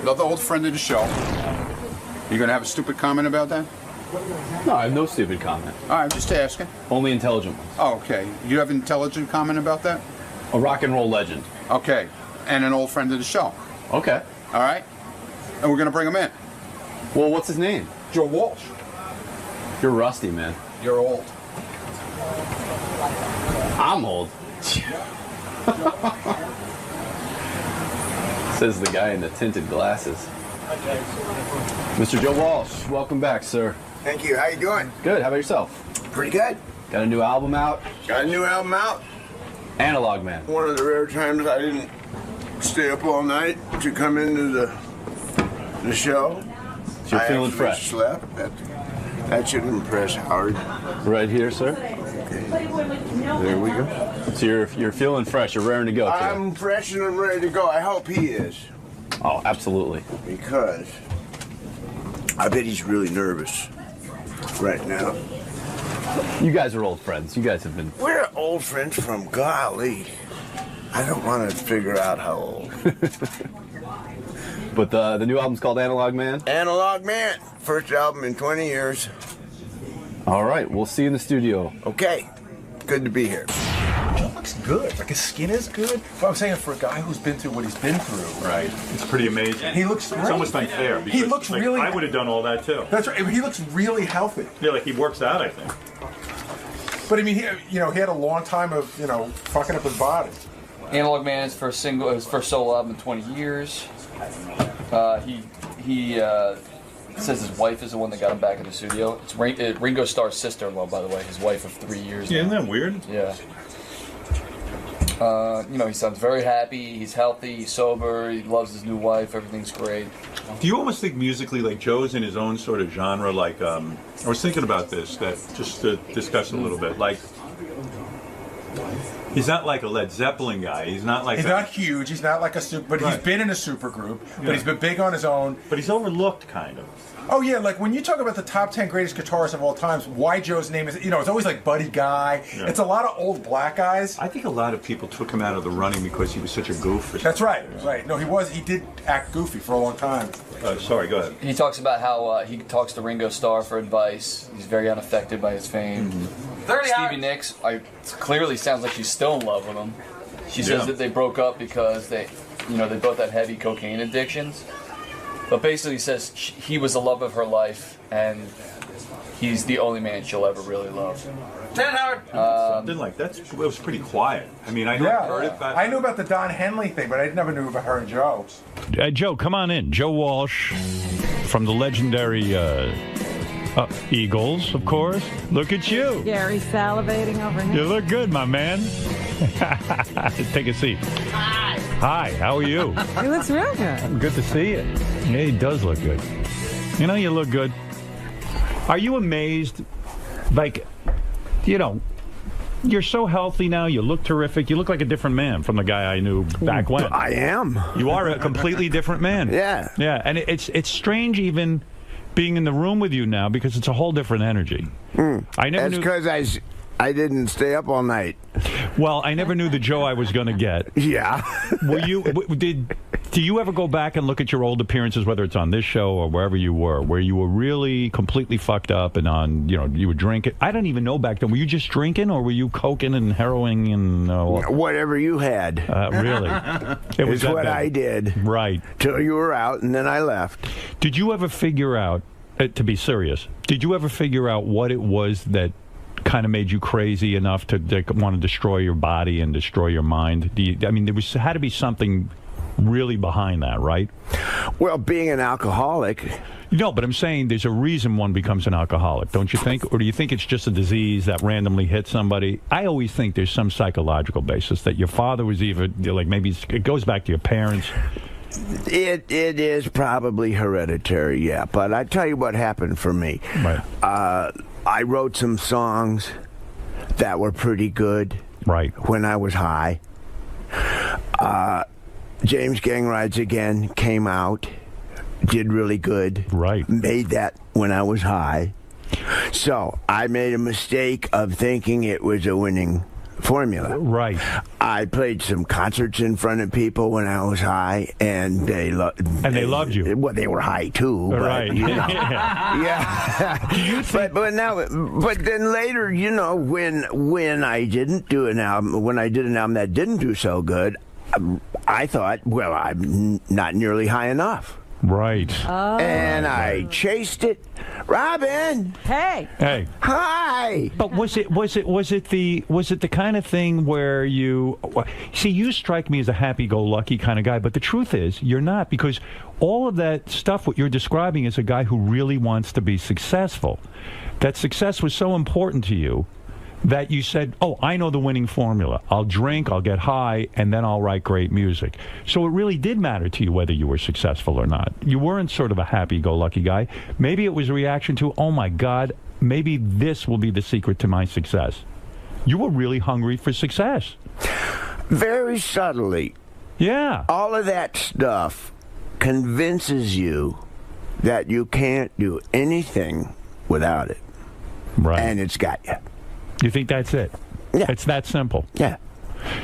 Another old friend of the show. You gonna have a stupid comment about that? No, I have no stupid comment. All right, I'm just asking. Only intelligent ones. Oh, okay. You have an intelligent comment about that? A rock and roll legend. Okay. And an old friend of the show. Okay. All right. And we're gonna bring him in. Well, what's his name? Joe Walsh. You're rusty, man. You're old. I'm old. Says the guy in the tinted glasses. Mr. Joe Walsh, welcome back, sir. Thank you. How you doing? Good. How about yourself? Pretty good. Got a new album out? Got a new album out. Analog Man. One of the rare times I didn't stay up all night to come into the show. So you're feeling actually fresh. Slept. That should impress Howard. Right here, sir. Okay. There we go. So you're feeling fresh. You're raring to go, today. I'm fresh and I'm ready to go. I hope he is. Oh, absolutely. Because I bet he's really nervous right now. You guys are old friends. You guys have been. We're old friends from golly. I don't want to figure out how old. But the new album's called Analog Man? Analog Man. First album in 20 years. All right, we'll see you in the studio. Okay. Good to be here. He looks good. Like his skin is good. But I'm saying for a guy who's been through what he's been through. Right. It's pretty amazing. And he looks It's great. almost unfair. Because, He looks like, really... I would have done all that too. That's right. He looks really healthy. Yeah, like he works out, I think. But I mean, he had a long time of, fucking up his body. Analog Man is his first solo album in 20 years. He says his wife is the one that got him back in the studio. It's Ringo Starr's sister-in-law, by the way, his wife of 3 years Yeah, now. isn't that weird? Yeah. He sounds very happy, he's healthy, he's sober, he loves his new wife, everything's great. Do you almost think musically, like Joe's in his own sort of genre? Like, I was thinking about this, that just to discuss a little bit. Like, he's not like a Led Zeppelin guy. He's not like He's not huge. He's not like a super, but he's been in a super group. But he's been big on his own. But he's overlooked, kind of. Oh yeah, like when you talk about the top 10 greatest guitarists of all times, why Joe's name is, it's always like Buddy Guy. Yeah. It's a lot of old black guys. I think a lot of people took him out of the running because he was such a goof. That's right. Right. No, he did act goofy for a long time. Sorry, go ahead. He talks about how he talks to Ringo Starr for advice. He's very unaffected by his fame. Stevie Nicks, clearly sounds like she's still in love with him. She says that they broke up because they both had heavy cocaine addictions. But basically says he was the love of her life, and he's the only man she'll ever really love. Something like that. It was pretty quiet. I mean, I heard it, but I knew about the Don Henley thing, but I never knew about her and Joe. Joe, come on in. Joe Walsh from the legendary Eagles, of course. Look at you. Gary salivating over here. You look good, my man. Take a seat. Hi, how are you? He looks real good. Good to see you. Yeah, he does look good. You look good. Are you amazed? Like, you're so healthy now. You look terrific. You look like a different man from the guy I knew back when. I am. You are a completely different man. Yeah. Yeah, and it's strange even being in the room with you now because it's a whole different energy. I never That's knew. because I didn't stay up all night. Well, I never knew the Joe I was going to get. Yeah. Do you ever go back and look at your old appearances, whether it's on this show or wherever you were, where you were really completely fucked up and on, you were drinking? I don't even know back then. Were you just drinking or were you coking and heroin and whatever you had? Really? It was what bad. I did. Right. Till you were out, and then I left. Did you ever figure out, to be serious, did you ever figure out what it was that kind of made you crazy enough to want to destroy your body and destroy your mind? There had to be something really behind that, right? Well, being an alcoholic. No, but I'm saying there's a reason one becomes an alcoholic, don't you think? Or do you think it's just a disease that randomly hits somebody? I always think there's some psychological basis that your father was even, like, maybe it goes back to your parents. It is probably hereditary, yeah. But I tell you what happened for me. Right. I wrote some songs that were pretty good. Right. When I was high. James Gang Rides Again came out, did really good. Right. Made that when I was high. So I made a mistake of thinking it was a winning formula. Right. I played some concerts in front of people when I was high, and they loved you. Well, they were high too. But, right. Yeah. but then later, when I didn't do an album, when I did an album that didn't do so good, I thought, well, I'm not nearly high enough. Right. Oh. And I chased it. Robin. Hey. Hey. Hi. But was it the kind of thing where you strike me as a happy-go-lucky kind of guy, but the truth is you're not, because all of that stuff what you're describing is a guy who really wants to be successful. That success was so important to you that you said, oh, I know the winning formula. I'll drink, I'll get high, and then I'll write great music. So it really did matter to you whether you were successful or not. You weren't sort of a happy-go-lucky guy. Maybe it was a reaction to, oh, my God, maybe this will be the secret to my success. You were really hungry for success. Very subtly. Yeah. All of that stuff convinces you that you can't do anything without it. Right. and it's got you. You think that's it? Yeah. It's that simple. Yeah.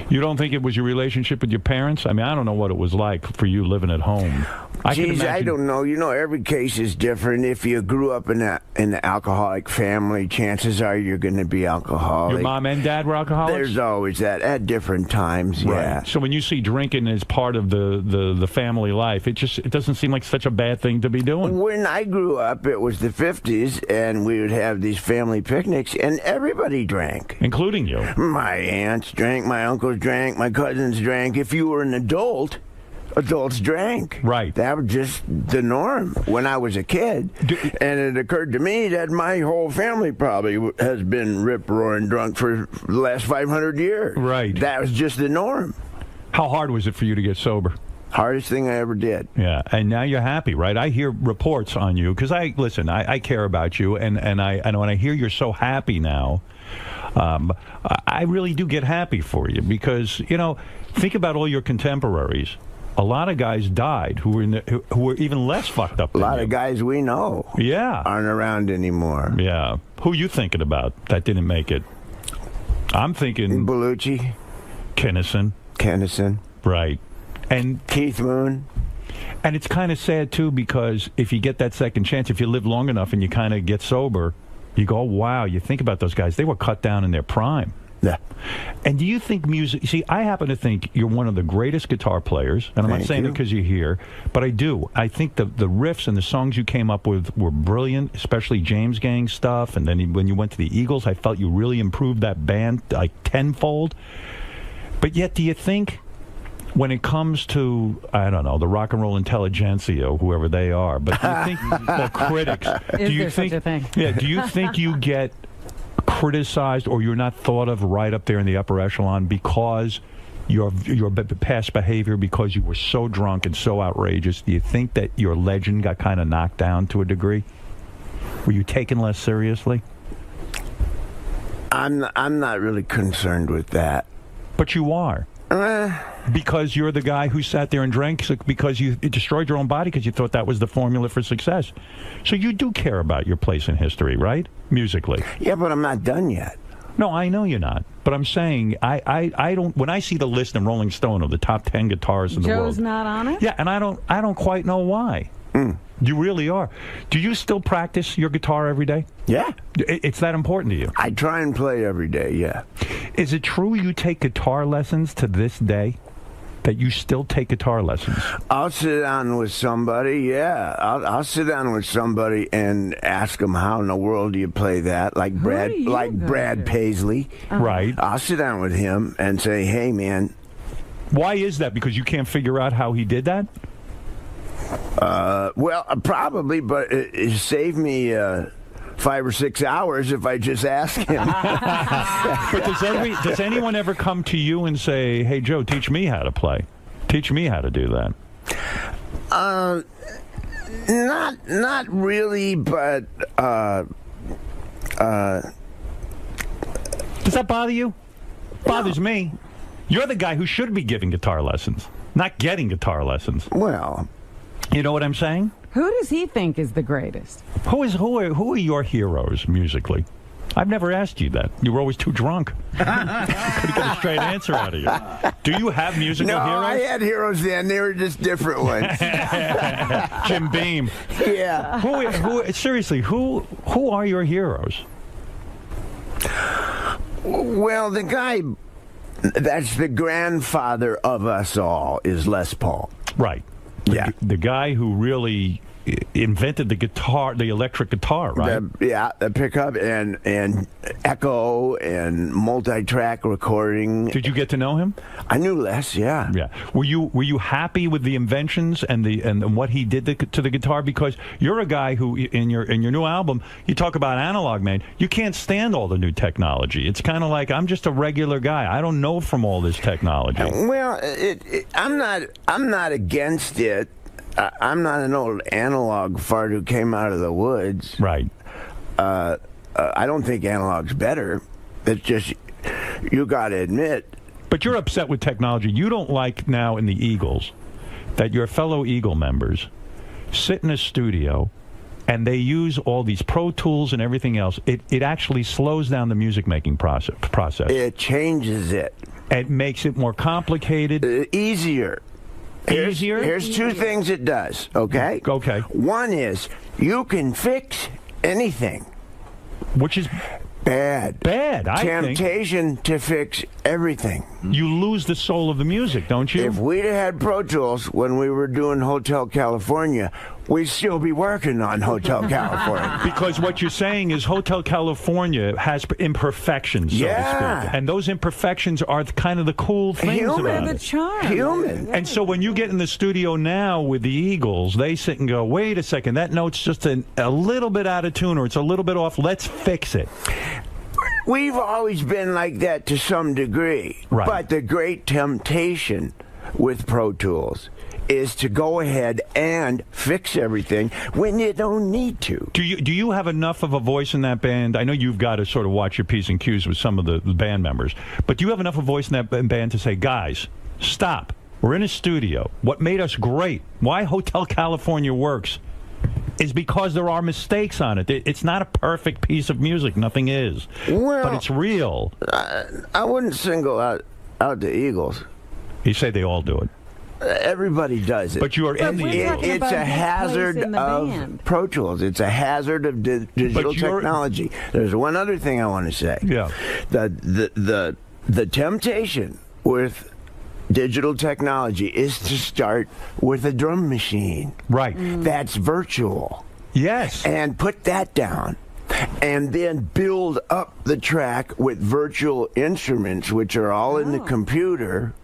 You don't think it was your relationship with your parents? I mean, I don't know what it was like for you living at home. Geez, I don't know. You know, every case is different. If you grew up in an alcoholic family, chances are you're going to be alcoholic. Your mom and dad were alcoholics? There's always that at different times, yeah. Right. So when you see drinking as part of the family life, it doesn't seem like such a bad thing to be doing. When I grew up, it was the 50s, and we would have these family picnics, and everybody drank. Including you. My aunts drank, my uncles drank, my cousins drank. If you were an adults drank. Right. That was just the norm when I was a kid. And it occurred to me that my whole family probably has been rip-roaring drunk for the last 500 years. Right. That was just the norm. How hard was it for you to get sober? Hardest thing I ever did. Yeah, and now you're happy, right? I hear reports on you because I care about you, and when I hear you're so happy now, I really do get happy for you because think about all your contemporaries. A lot of guys died who were even less fucked up. A lot of guys we know, aren't around anymore. Yeah, who you thinking about that didn't make it? I'm thinking Bellucci, Kennison, right. And Keith Moon. And it's kind of sad, too, because if you get that second chance, if you live long enough and you kind of get sober, you go, oh, wow, you think about those guys. They were cut down in their prime. Yeah. And do you think music... See, I happen to think you're one of the greatest guitar players, and I'm not saying it because you're here, but I do. I think the riffs and the songs you came up with were brilliant, especially James Gang stuff, and then when you went to the Eagles, I felt you really improved that band like tenfold. But yet, do you think... when it comes to, I don't know, the rock and roll intelligentsia or whoever they are, but do you think, or critics, do you think, such a thing? Yeah, do you think you get criticized or you're not thought of right up there in the upper echelon because your past behavior, because you were so drunk and so outrageous? Do you think that your legend got kind of knocked down to a degree? Were you taken less seriously? I'm not really concerned with that. But you are. Because you're the guy who sat there and drank because you destroyed your own body because you thought that was the formula for success. So you do care about your place in history, right? Musically. Yeah, but I'm not done yet. No, I know you're not. But I'm saying I don't. When I see the list in Rolling Stone of the top 10 guitarists in the world, Joe's not on it. Yeah, and I don't quite know why. You really are. Do you still practice your guitar every day? Yeah. It's that important to you? I try and play every day, yeah. Is it true you take guitar lessons to this day? That you still take guitar lessons? I'll sit down with somebody, yeah. I'll sit down with somebody and ask them how in the world do you play that, like Brad Paisley. Right. I'll sit down with him and say, hey, man. Why is that? Because you can't figure out how he did that? Well, probably, but it saved me 5 or 6 hours if I just ask him. But does anyone ever come to you and say, hey, Joe, teach me how to play? Teach me how to do that? Not really, but does that bother you? Bothers me. You're the guy who should be giving guitar lessons, not getting guitar lessons. Well, you know what I'm saying? Who does he think is the greatest? Who are your heroes musically? I've never asked you that. You were always too drunk. Couldn't get a straight answer out of you. Do you have musical heroes? No, I had heroes then. They were just different ones. Jim Beam. Yeah. Seriously, who are your heroes? Well, the guy that's the grandfather of us all is Les Paul. Right. The guy who really invented the guitar, the electric guitar, right? The pickup and echo and multi-track recording. Did you get to know him? I knew Les, yeah. Yeah. Were you happy with the inventions and what he did to the guitar? Because you're a guy who in your new album you talk about analog, man. You can't stand all the new technology. It's kind of like I'm just a regular guy. I don't know from all this technology. Well, I'm not against it. I'm not an old analog fart who came out of the woods. Right. I don't think analog's better. It's just, you got to admit. But you're upset with technology. You don't like now in the Eagles that your fellow Eagle members sit in a studio and they use all these Pro Tools and everything else, it actually slows down the music making process. It changes it. It makes it more complicated. Easier. Here's two things it does, okay? Okay. One is you can fix anything. Which is bad. Bad, I think. Temptation to fix everything. You lose the soul of the music, don't you? If we'd have had Pro Tools when we were doing Hotel California, we'd still be working on Hotel California. Because what you're saying is Hotel California has imperfections, so to speak. And those imperfections are kind of the cool things about it. The charm. Human. And so when you get in the studio now with the Eagles, they sit and go, wait a second, that note's just a little bit out of tune, or it's a little bit off. Let's fix it. We've always been like that to some degree. Right. But the great temptation with Pro Tools is to go ahead and fix everything when you don't need to. Do you have enough of a voice in that band? I know you've got to sort of watch your P's and Q's with some of the band members, but do you have enough of a voice in that band to say, guys, stop. We're in a studio. What made us great, why Hotel California works, is because there are mistakes on it. It's not a perfect piece of music. Nothing is. Well, but it's real. I wouldn't single out the Eagles. You say they all do it. Everybody does it. But you are in the Eagles. It's a hazard of Pro Tools. It's a hazard of digital technology. There's one other thing I want to say. Yeah. The temptation with digital technology is to start with a drum machine. Right. That's virtual. Yes. And put that down. And then build up the track with virtual instruments, which are all in the computer,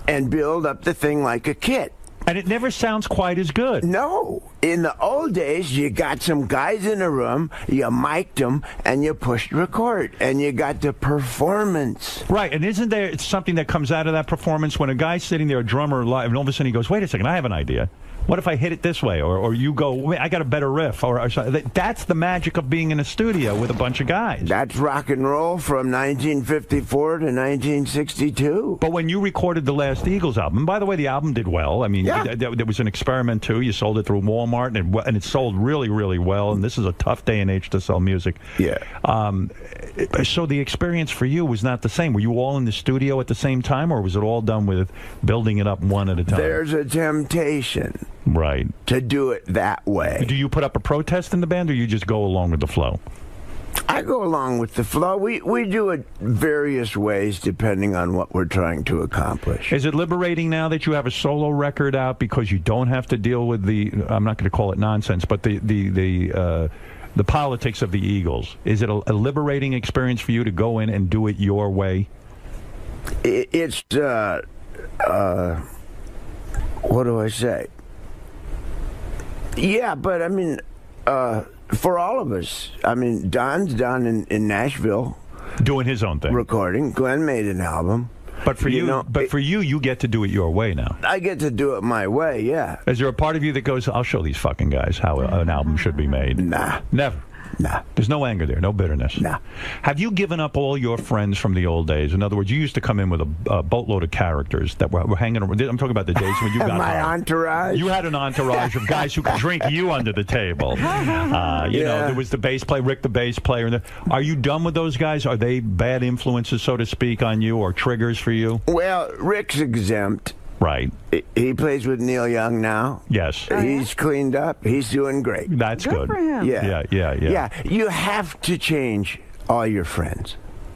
and build up the thing like a kit. And it never sounds quite as good. No. In the old days, you got some guys in a room, you mic'd them, and you pushed record, and you got the performance. Right, and isn't there something that comes out of that performance when a guy's sitting there, a drummer, live, and all of a sudden he goes, wait a second, I have an idea. What if I hit it this way? Or you go, wait, I got a better riff. Or that's the magic of being in a studio with a bunch of guys. That's rock and roll from 1954 to 1962. But when you recorded the last Eagles album, and by the way, the album did well. I mean, there was an experiment, too. You sold it through Walmart, and it sold really, really well. And this is a tough day and age to sell music. Yeah. So the experience for you was not the same. Were you all in the studio at the same time, or was it all done with building it up one at a time? There's a temptation. Right. To do it that way. Do you put up a protest in the band, or you just go along with the flow? I go along with the flow. We do it various ways depending on what we're trying to accomplish. Is it liberating now that you have a solo record out because you don't have to deal with the, I'm not going to call it nonsense, but the politics of the Eagles? Is it a liberating experience for you to go in and do it your way? It's, what do I say? Yeah, but I mean, for all of us, I mean, Don's down in Nashville doing his own thing, recording. Glenn made an album. But for you get to do it your way now. I get to do it my way, yeah. Is there a part of you that goes, I'll show these fucking guys how an album should be made? Nah. Never. Nah. There's no anger there, no bitterness. Nah. Have you given up all your friends from the old days? In other words, you used to come in with a boatload of characters that were hanging around. I'm talking about the days when you got my entourage. You had an entourage of guys who could drink you under the table. You know, there was the bass player, Rick the bass player. Are you done with those guys? Are they bad influences, so to speak, on you, or triggers for you? Well, Rick's exempt. Right. He plays with Neil Young now. Yes. He's cleaned up. He's doing great. That's good. For him. Yeah. You have to change all your friends.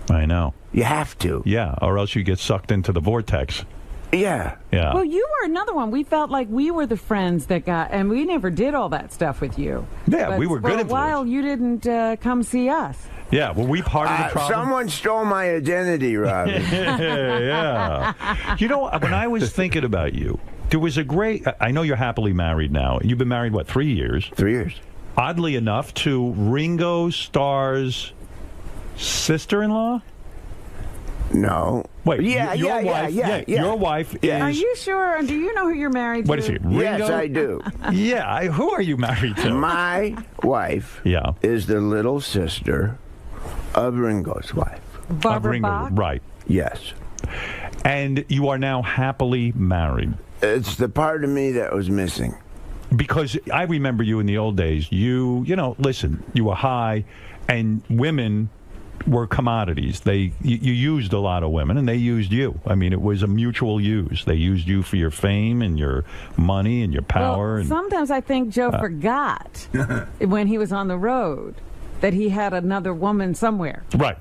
I know. You have to. Yeah, or else you get sucked into the vortex. Yeah. Yeah. Well, you were another one. We felt like we were the friends that got, and we never did all that stuff with you. Yeah, but we were good for a influence. while, you didn't come see us. Yeah, were we part of the problem? Someone stole my identity, Robbie. Yeah. You know, when I was thinking about you, there was a great... I know you're happily married now. You've been married, what, 3 years? 3 years. Oddly enough, to Ringo Starr's sister-in-law? No. Wait, your wife is... Are you sure? Do you know who you're married to? What is he, Ringo? Yes, I do. Yeah, who are you married to? My wife is the little sister of Ringo's wife. Barbara Bach? Right. Yes. And you are now happily married. It's the part of me that was missing. Because I remember you in the old days. You know, listen, you were high, and women were commodities. You used a lot of women, and they used you. I mean, it was a mutual use. They used you for your fame and your money and your power. Well, sometimes I think Joe forgot when he was on the road that he had another woman somewhere. Right.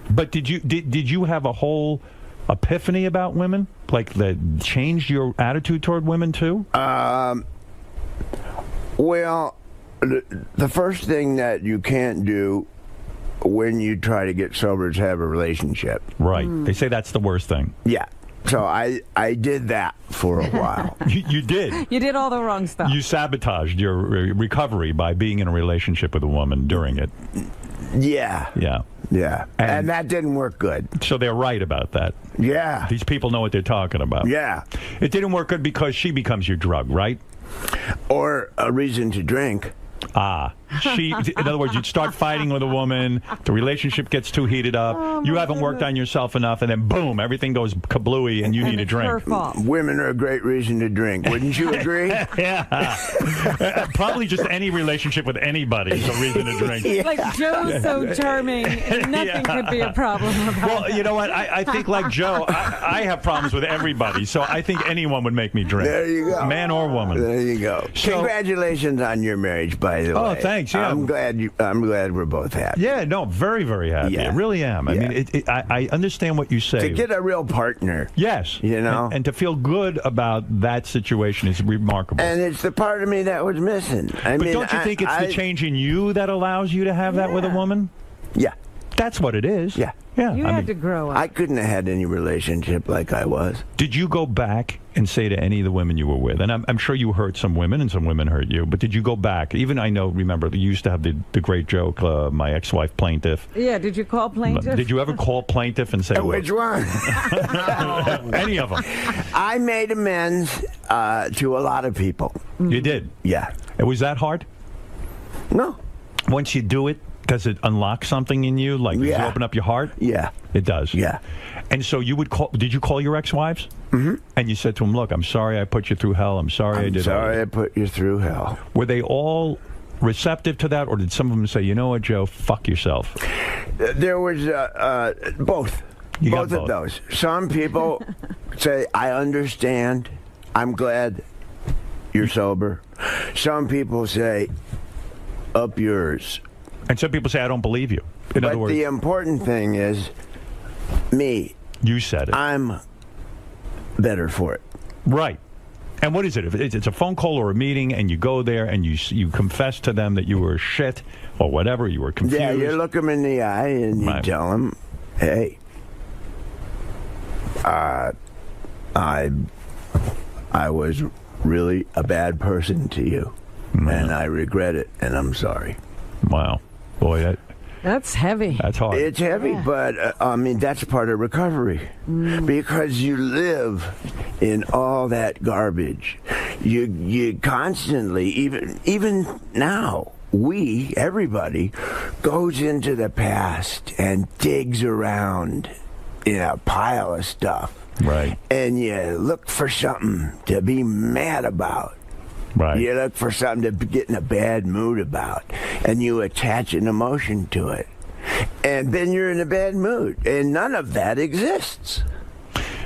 But did you have a whole epiphany about women? Like that changed your attitude toward women too? Well, the first thing that you can't do when you try to get sober is have a relationship. Right. They say that's the worst thing. Yeah. So I did that for a while. You did. You did all the wrong stuff. You sabotaged your recovery by being in a relationship with a woman during it. Yeah. Yeah. Yeah. And that didn't work good. So they're right about that. Yeah. These people know what they're talking about. Yeah. It didn't work good because she becomes your drug, right? Or a reason to drink. In other words, you'd start fighting with a woman, the relationship gets too heated up, you haven't worked on yourself enough, and then boom, everything goes kablooey and you need a drink. Women are a great reason to drink. Wouldn't you agree? Yeah. Probably just any relationship with anybody is a reason to drink. Like Joe's so charming, nothing could be a problem about Well, you know what? I think like Joe, I have problems with everybody, so I think anyone would make me drink. There you go. Man or woman. There you go. So, congratulations on your marriage, by the way. Oh, thanks. Yeah. I'm glad we're both happy. Yeah, no, very, very happy. Yeah. I really am. I mean, I understand what you say. To get a real partner. Yes. You know? And to feel good about that situation is remarkable. And it's the part of me that was missing. But don't you think it's the change in you that allows you to have that with a woman? Yeah. That's what it is. Yeah. Yeah. You had to grow up. I couldn't have had any relationship like I was. Did you go back and say to any of the women you were with, and I'm sure you hurt some women and some women hurt you, but did you go back? Even remember, you used to have the great joke, my ex-wife plaintiff. Yeah, did you call plaintiff? Did you ever call plaintiff and say, which one? Any of them. I made amends to a lot of people. You did? Yeah. Was that hard? No. Once you do it, does it unlock something in you? Like, does it open up your heart? Yeah. It does? Yeah. And so you would call, did you call your ex-wives? Mm-hmm. And you said to them, look, I'm sorry I put you through hell. I'm sorry I did all I put you through hell. Were they all receptive to that, or did some of them say, you know what, Joe, fuck yourself? There was both. Both of those. Some people say, I understand. I'm glad you're sober. Some people say, up yours. And some people say, I don't believe you. In other words, the important thing is me. You said it. I'm better for it. Right. And what is it? If it's a phone call or a meeting, and you go there and you confess to them that you were shit or whatever, you were confused. Yeah, you look them in the eye and you tell them, hey, I was really a bad person to you, and I regret it, and I'm sorry. Wow. Boy, that's heavy. That's hard. It's heavy, but I mean, that's part of recovery. Because you live in all that garbage. You constantly, even now, everybody goes into the past and digs around in a pile of stuff. Right. And you look for something to be mad about. Right. You look for something to get in a bad mood about, and you attach an emotion to it. And then you're in a bad mood, and none of that exists.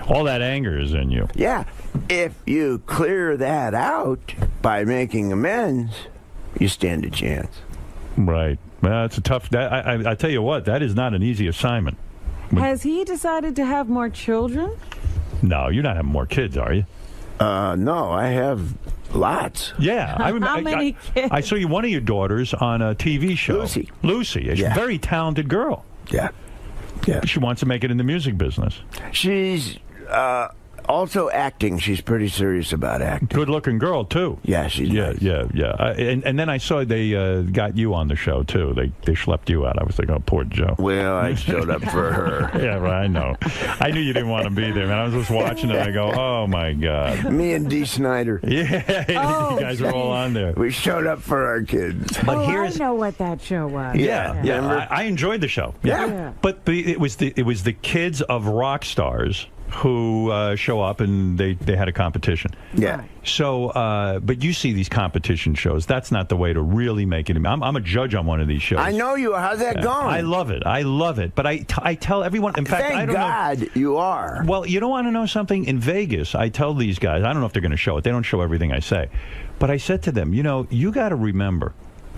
All that anger is in you. Yeah. If you clear that out by making amends, you stand a chance. Right. Well, it's a tough... I tell you what, that is not an easy assignment. Has he decided to have more children? No, you're not having more kids, are you? No, I have lots. Yeah. How many kids? I saw one of your daughters on a TV show. Lucy. She's a very talented girl. Yeah. Yeah. She wants to make it in the music business. She's also acting. She's pretty serious about acting. Good-looking girl, too. Yeah, she's nice. Yeah. And then I saw they got you on the show, too. They schlepped you out. I was like, oh, poor Joe. Well, I showed up for her. Yeah, right, I know. I knew you didn't want to be there, man. I was just watching it, and I go, oh, my God. Me and Dee Snider. Yeah, you guys are all on there. We showed up for our kids. But I know what that show was. Yeah. I enjoyed the show. Yeah. But it was the kids of rock stars who show up and they had a competition. Yeah. So, but you see these competition shows. That's not the way to really make it. I'm a judge on one of these shows. I know you are. How's that going? I love it. I love it. But I tell everyone. In fact, Thank I don't God know. you are. Well, you don't want to know something? In Vegas, I tell these guys, I don't know if they're going to show it. They don't show everything I say. But I said to them, you got to remember,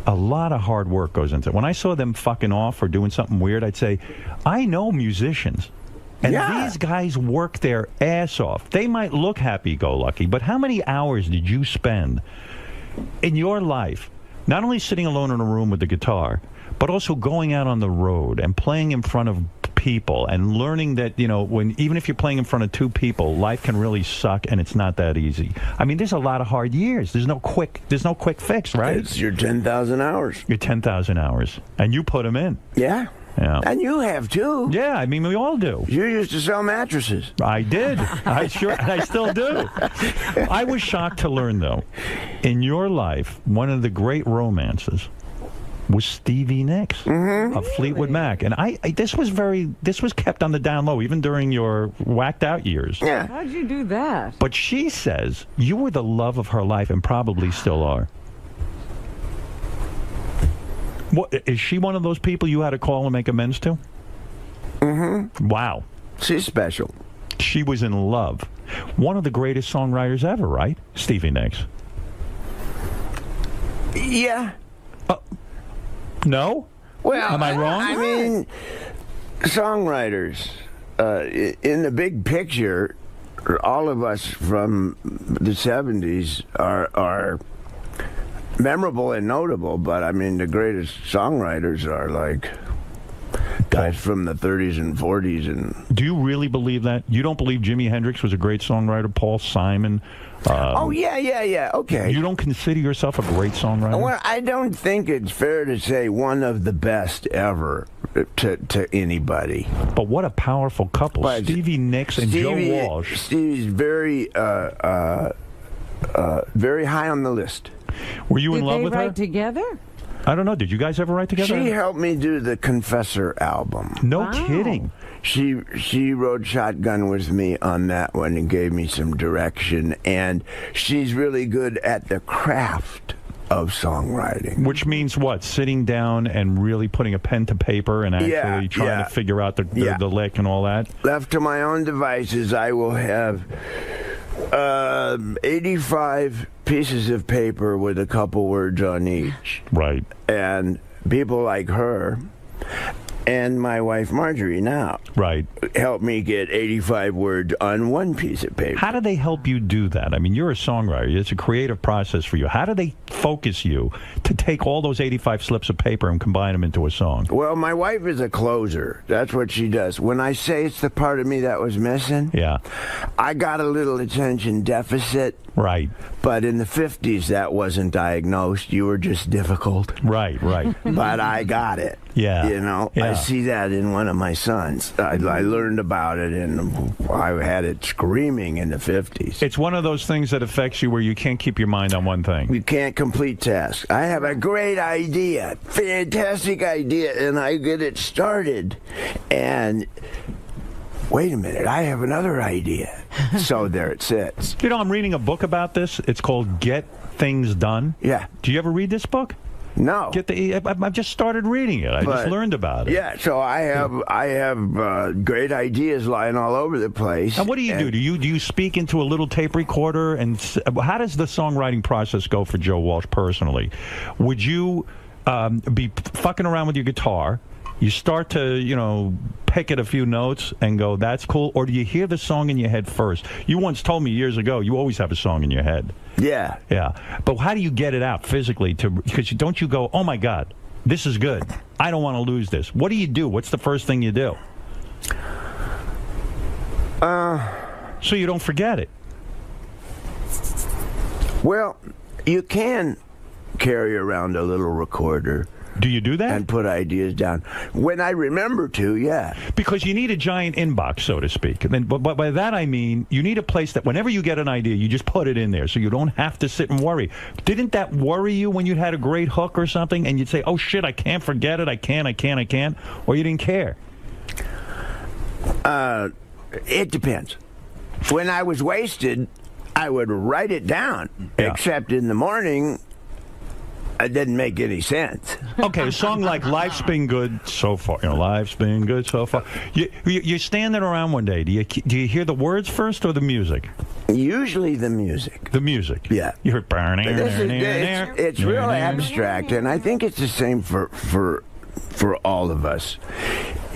a lot of hard work goes into it. When I saw them fucking off or doing something weird, I'd say, I know musicians. And these guys work their ass off. They might look happy-go-lucky, but how many hours did you spend in your life not only sitting alone in a room with the guitar, but also going out on the road and playing in front of people and learning that, even if you're playing in front of two people, life can really suck and it's not that easy. I mean, there's a lot of hard years. There's no quick fix, right? It's your 10,000 hours. Your 10,000 hours. And you put them in. Yeah. Yeah. And you have too. Yeah, I mean, we all do. You used to sell mattresses. I did. I still do. I was shocked to learn, though, in your life, one of the great romances was Stevie Nicks of Fleetwood Mac. And this was kept on the down low, even during your whacked out years. Yeah. How'd you do that? But she says you were the love of her life and probably still are. What, is she one of those people you had to call and make amends to? Wow. She's special. She was in love. One of the greatest songwriters ever, right? Stevie Nicks. Yeah. No? Well, am I wrong? I mean, songwriters, in the big picture, all of us from the 70s are memorable and notable, but I mean, the greatest songwriters are like guys from the 30s and 40s. And do you really believe that? You don't believe Jimi Hendrix was a great songwriter? Paul Simon? Yeah. Okay. You don't consider yourself a great songwriter? Well, I don't think it's fair to say one of the best ever to anybody. But what a powerful couple, Stevie Nicks and Joe Walsh. Stevie's very high on the list. Were you in love with her? Did they write together? I don't know. Did you guys ever write together? She helped me do the Confessor album. No kidding. She rode shotgun with me on that one and gave me some direction. And she's really good at the craft of songwriting. Which means what? Sitting down and really putting a pen to paper and actually trying to figure out the lick and all that? Left to my own devices, I will have 85 pieces of paper with a couple words on each. Right. And people like her and my wife Marjorie now help me get 85 words on one piece of paper. How do they help you do that? I mean, you're a songwriter. It's a creative process for you. How do they focus you to take all those 85 slips of paper and combine them into a song? Well, my wife is a closer. That's what she does. When I say it's the part of me that was missing, I got a little attention deficit. Right. But in the 50s, that wasn't diagnosed. You were just difficult. Right. But I got it. Yeah. I see that in one of my sons. I learned about it, and I had it screaming in the 50s. It's one of those things that affects you where you can't keep your mind on one thing. You can't complete tasks. I have a great idea, fantastic idea, and I get it started. And wait a minute, I have another idea. So there it sits. I'm reading a book about this. It's called Get Things Done. Yeah. Do you ever read this book? No. I've just started reading it. I just learned about it. Yeah, so I have great ideas lying all over the place. And what do you do? Do you speak into a little tape recorder? And how does the songwriting process go for Joe Walsh personally? Would you be fucking around with your guitar? You start to, pick at a few notes and go, that's cool? Or do you hear the song in your head first? You once told me years ago, you always have a song in your head. Yeah. But how do you get it out physically? Because don't you go, oh, my God, this is good. I don't want to lose this. What do you do? What's the first thing you do? So you don't forget it. Well, you can carry around a little recorder. Do you do that? And put ideas down. When I remember to, yeah. Because you need a giant inbox, so to speak. But by that I mean, you need a place that whenever you get an idea, you just put it in there so you don't have to sit and worry. Didn't that worry you when you had a great hook or something and you'd say, oh, shit, I can't forget it, I can't, or you didn't care? It depends. When I was wasted, I would write it down, except in the morning, it didn't make any sense. Okay, a song like "Life's Been Good So Far," "Life's Been Good So Far." You're standing around one day. Do you hear the words first or the music? Usually the music. The music. Yeah. You heard. It's real abstract, and I think it's the same for all of us.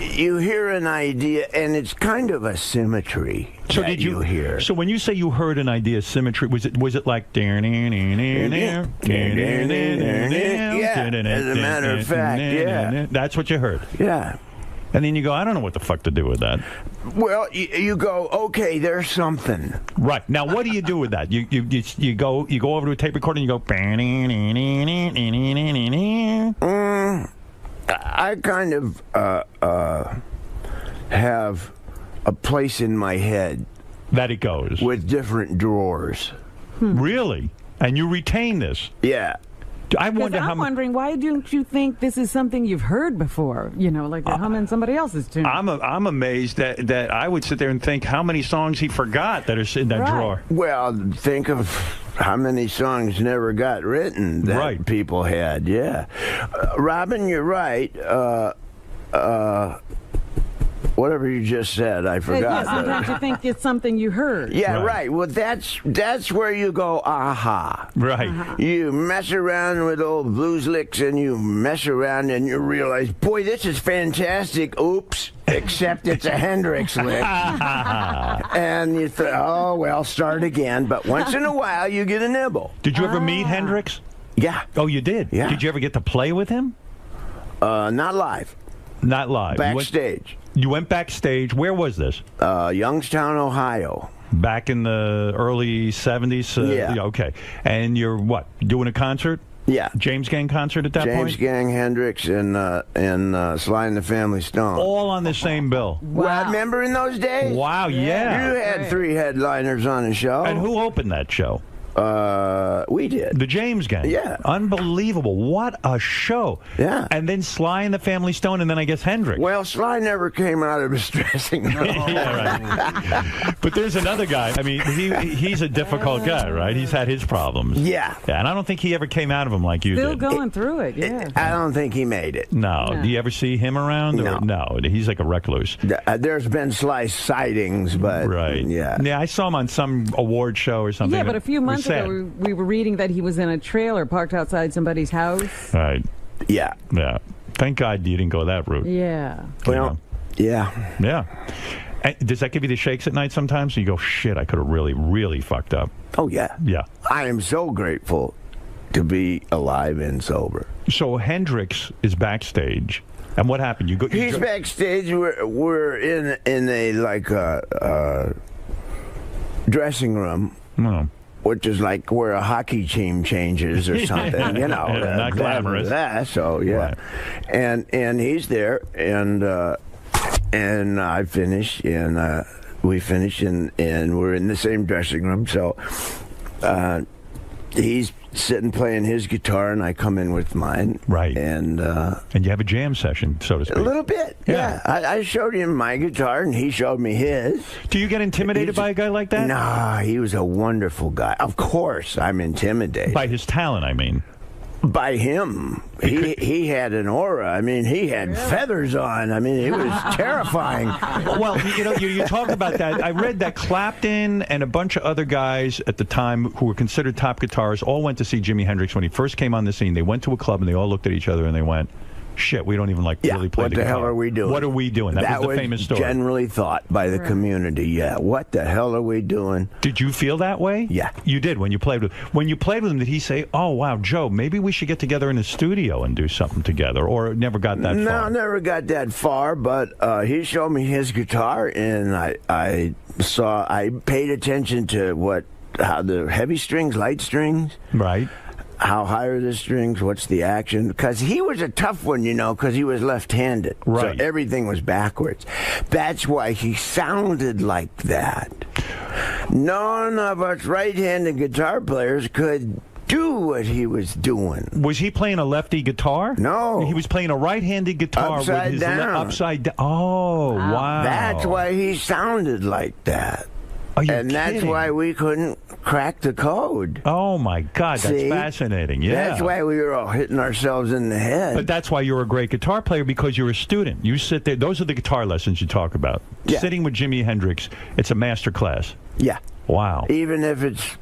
You hear an idea, and it's kind of a symmetry. So that did you hear? So when you say you heard an idea, symmetry, was it like? Yeah, as a matter of fact, yeah. That's what you heard. Yeah. And then you go, I don't know what the fuck to do with that. Well, you go, okay, there's something. Right. Now, what do you do with that? You go over to a tape recorder and you go. I kind of have a place in my head that it goes with different drawers. Really? And you retain this? Yeah. I wonder I'm wondering, why don't you think this is something you've heard before? You know, like you're humming somebody else's tune. I'm amazed that I would sit there and think how many songs he forgot that are in that drawer. Well, think of how many songs never got written that people had. Yeah, Robin, you're right. Whatever you just said, I forgot. Yeah, sometimes you think it's something you heard. Yeah, right. Well, that's where you go, aha. Right. You mess around with old blues licks, and you mess around, and you realize, boy, this is fantastic. Oops. Except it's a Hendrix lick. And you think, oh, well, start again. But once in a while, you get a nibble. Did you ever meet Hendrix? Yeah. Oh, you did? Yeah. Did you ever get to play with him? Not live. Not live. Backstage. You went backstage. Where was this? Youngstown, Ohio. Back in the early 70s? Yeah. Okay. And you're what? Doing a concert? Yeah. James Gang concert at that point? James Gang, Hendrix, and Sly and the Family Stone. All on the same bill. Wow. Well, remember in those days? Wow, yeah. You had 3 headliners on a show. And who opened that show? We did. The James Gang. Yeah. Unbelievable. What a show. Yeah. And then Sly and the Family Stone, and then I guess Hendrix. Well, Sly never came out of his dressing room. Yeah, right. But there's another guy. I mean, he's a difficult guy, right? He's had his problems. Yeah. And I don't think he ever came out of them like you Still did. going through it, yeah. I don't think he made it. No. Do you ever see him around? No. No. He's like a recluse. There's been Sly sightings, but yeah. Yeah, I saw him on some award show or something. Yeah, but a few months ago, we were reading that he was in a trailer parked outside somebody's house. Right. Yeah. Yeah. Thank God you didn't go that route. Yeah. Well, yeah. Yeah. And does that give you the shakes at night sometimes? You go, shit, I could have really, really fucked up. Oh, yeah. Yeah. I am so grateful to be alive and sober. So Hendrix is backstage. And what happened? He's backstage. We're in a like dressing room. Oh. Which is like where a hockey team changes or something, you know. Not glamorous. So yeah, right. and he's there, and I finish, and we finish, and we're in the same dressing room. So he's sitting playing his guitar, and I come in with mine. Right. And you have a jam session, so to speak. A little bit. Yeah. I showed him my guitar, and he showed me his. Do you get intimidated by a guy like that? Nah, he was a wonderful guy. Of course, I'm intimidated. By his talent, I mean. By him. He had an aura. I mean, he had feathers on. I mean, it was terrifying. Well, you talk about that. I read that Clapton and a bunch of other guys at the time who were considered top guitarists all went to see Jimi Hendrix when he first came on the scene. They went to a club and they all looked at each other and they went, shit, we don't even really play the guitar. What the hell are we doing? What are we doing? That was the famous story. Generally thought by the community, yeah. What the hell are we doing? Did you feel that way? Yeah. You did when you played with him. When you played with him, did he say, oh, wow, Joe, maybe we should get together in the studio and do something together? Or it never got that far? No, never got that far, but he showed me his guitar, and I paid attention to how the heavy strings, light strings. Right. How high are the strings? What's the action? Because he was a tough one, because he was left-handed. Right. So everything was backwards. That's why he sounded like that. None of us right-handed guitar players could do what he was doing. Was he playing a lefty guitar? No. He was playing a right-handed guitar Upside with his down. upside down. Oh, wow. That's why he sounded like that. And that's kidding? why we couldn't crack the code. Oh, my God. That's See? fascinating. Yeah. That's why we were all hitting ourselves in the head. But that's why you're a great guitar player, because you're a student. You sit there. Those are the guitar lessons you talk about. Yeah. Sitting with Jimi Hendrix, it's a master class. Yeah. Wow. Even if it's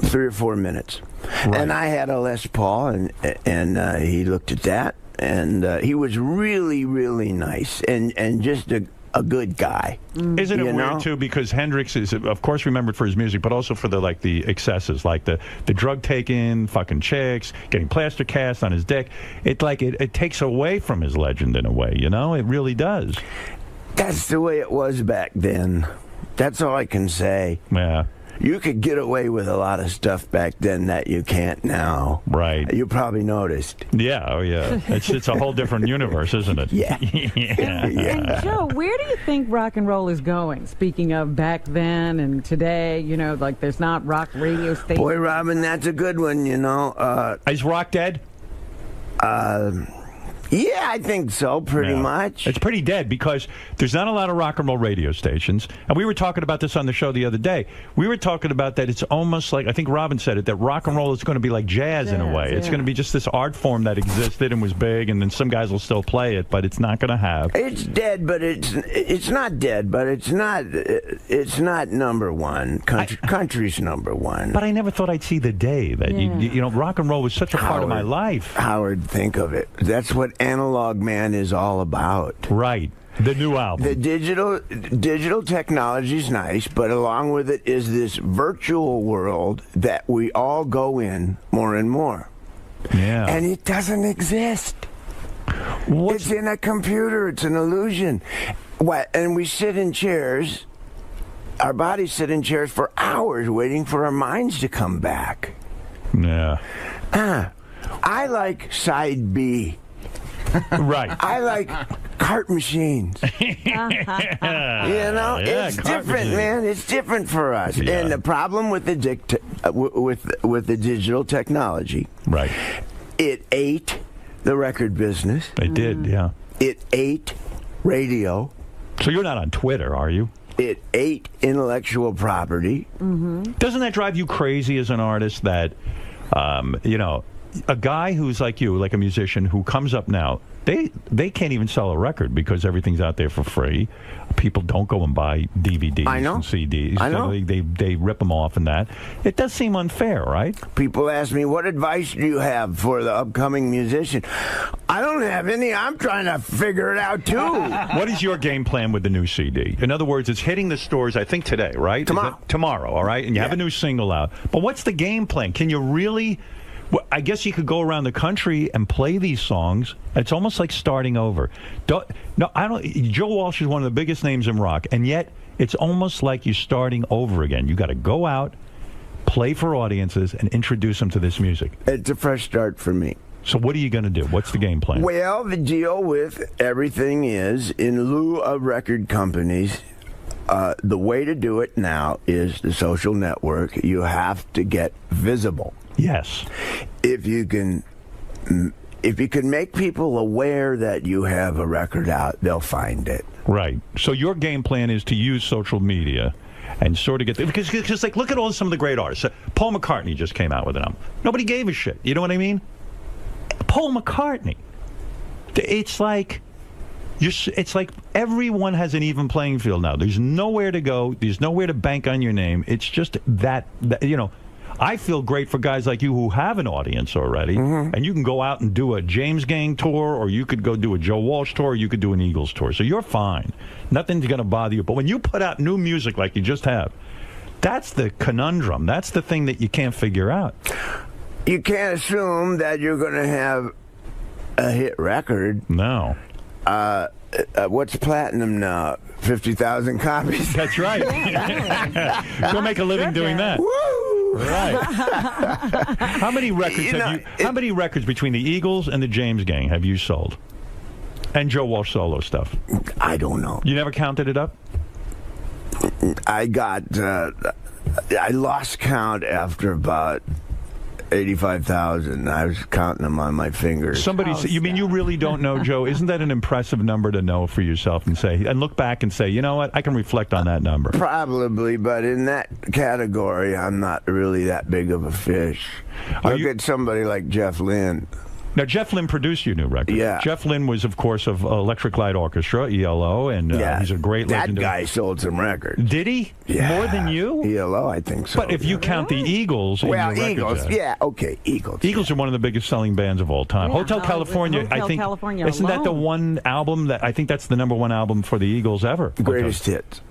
3 or 4 minutes. Right. And I had a Les Paul, and he looked at that, and he was really, really nice, and just a good guy. Isn't it You weird know? too? Because Hendrix is, of course, remembered for his music, but also for the excesses, like the drug taking, fucking chicks, getting plaster cast on his dick. It takes away from his legend in a way. You know, it really does. That's the way it was back then. That's all I can say. Yeah. You could get away with a lot of stuff back then that you can't now. Right. You probably noticed. Yeah. Oh, yeah. It's a whole different universe, isn't it? Yeah. And Joe, where do you think rock and roll is going? Speaking of back then and today, you know, like there's not rock radio stations. Boy, Robin, that's a good one, you know. Is rock dead? Yeah, I think so, pretty Yeah. much. It's pretty dead because there's not a lot of rock and roll radio stations. And we were talking about this on the show the other day. We were talking about that it's almost like, I think Robin said it, that rock and roll is going to be like jazz in a way. It's going to be just this art form that existed and was big, and then some guys will still play it, but it's not going to have. It's dead, but it's not dead, but it's not number one. Country's number one. But I never thought I'd see the day that, you know, rock and roll was such a part of my life. Howard, think of it. That's what Analog Man is all about. Right. The new album. The digital technology is nice, but along with it is this virtual world that we all go in more and more. Yeah. And it doesn't exist. It's in a computer. It's an illusion. And we sit in chairs. Our bodies sit in chairs for hours waiting for our minds to come back. Yeah. I like side B. Right. I like cart machines. You know, it's different, man. It's different for us. Yeah. And the problem with with the digital technology, right? It ate the record business. It did, yeah. It ate radio. So you're not on Twitter, are you? It ate intellectual property. Mm-hmm. Doesn't that drive you crazy as an artist that, you know, a guy who's like you, like a musician who comes up now, they can't even sell a record because everything's out there for free. People don't go and buy DVDs and CDs. I know. They rip them off and that. It does seem unfair, right? People ask me, what advice do you have for the upcoming musician? I don't have any. I'm trying to figure it out, too. What is your game plan with the new CD? In other words, it's hitting the stores, I think, today, right? Tomorrow, all right? And you have a new single out. But what's the game plan? Can you really... Well, I guess you could go around the country and play these songs. It's almost like starting over. Joe Walsh is one of the biggest names in rock, and yet it's almost like you're starting over again. You got to go out, play for audiences, and introduce them to this music. It's a fresh start for me. So what are you going to do? What's the game plan? Well, the deal with everything is, in lieu of record companies, the way to do it now is the social network. You have to get visible. Yes. If you can make people aware that you have a record out, they'll find it. Right. So your game plan is to use social media and sort of get because like look at some of the great artists. Paul McCartney just came out with an album. Nobody gave a shit. You know what I mean? Paul McCartney. It's like everyone has an even playing field now. There's nowhere to go. There's nowhere to bank on your name. It's just that you know. I feel great for guys like you who have an audience already, and you can go out and do a James Gang tour, or you could go do a Joe Walsh tour, or you could do an Eagles tour. So you're fine. Nothing's going to bother you. But when you put out new music like you just have, that's the conundrum. That's the thing that you can't figure out. You can't assume that you're going to have a hit record. No. What's platinum now? 50,000 copies? That's right. Go make a living doing that. Woo! Right. How many records how many records between the Eagles and the James Gang have you sold? And Joe Walsh solo stuff? I don't know. You never counted it up? I lost count after about 85,000. I was counting them on my fingers. Somebody, you mean you really don't know, Joe? Isn't that an impressive number to know for yourself and look back and say, you know what, I can reflect on that number? Probably, but in that category, I'm not really that big of a fish. Look at somebody like Jeff Lynne. Now, Jeff Lynne produced your new record. Yeah. Jeff Lynne was, of course, of Electric Light Orchestra, ELO, and he's a great that legendary. guy sold some records. Did he? Yeah. More than you? ELO, I think so. But if you count the Eagles, in well, your record Eagles, set, yeah, okay, Eagles. Eagles are one of the biggest selling bands of all time. Yeah, Hotel California, Hotel I think, California isn't that the alone. one album that I think that's the #1 album for the Eagles ever? Greatest hits.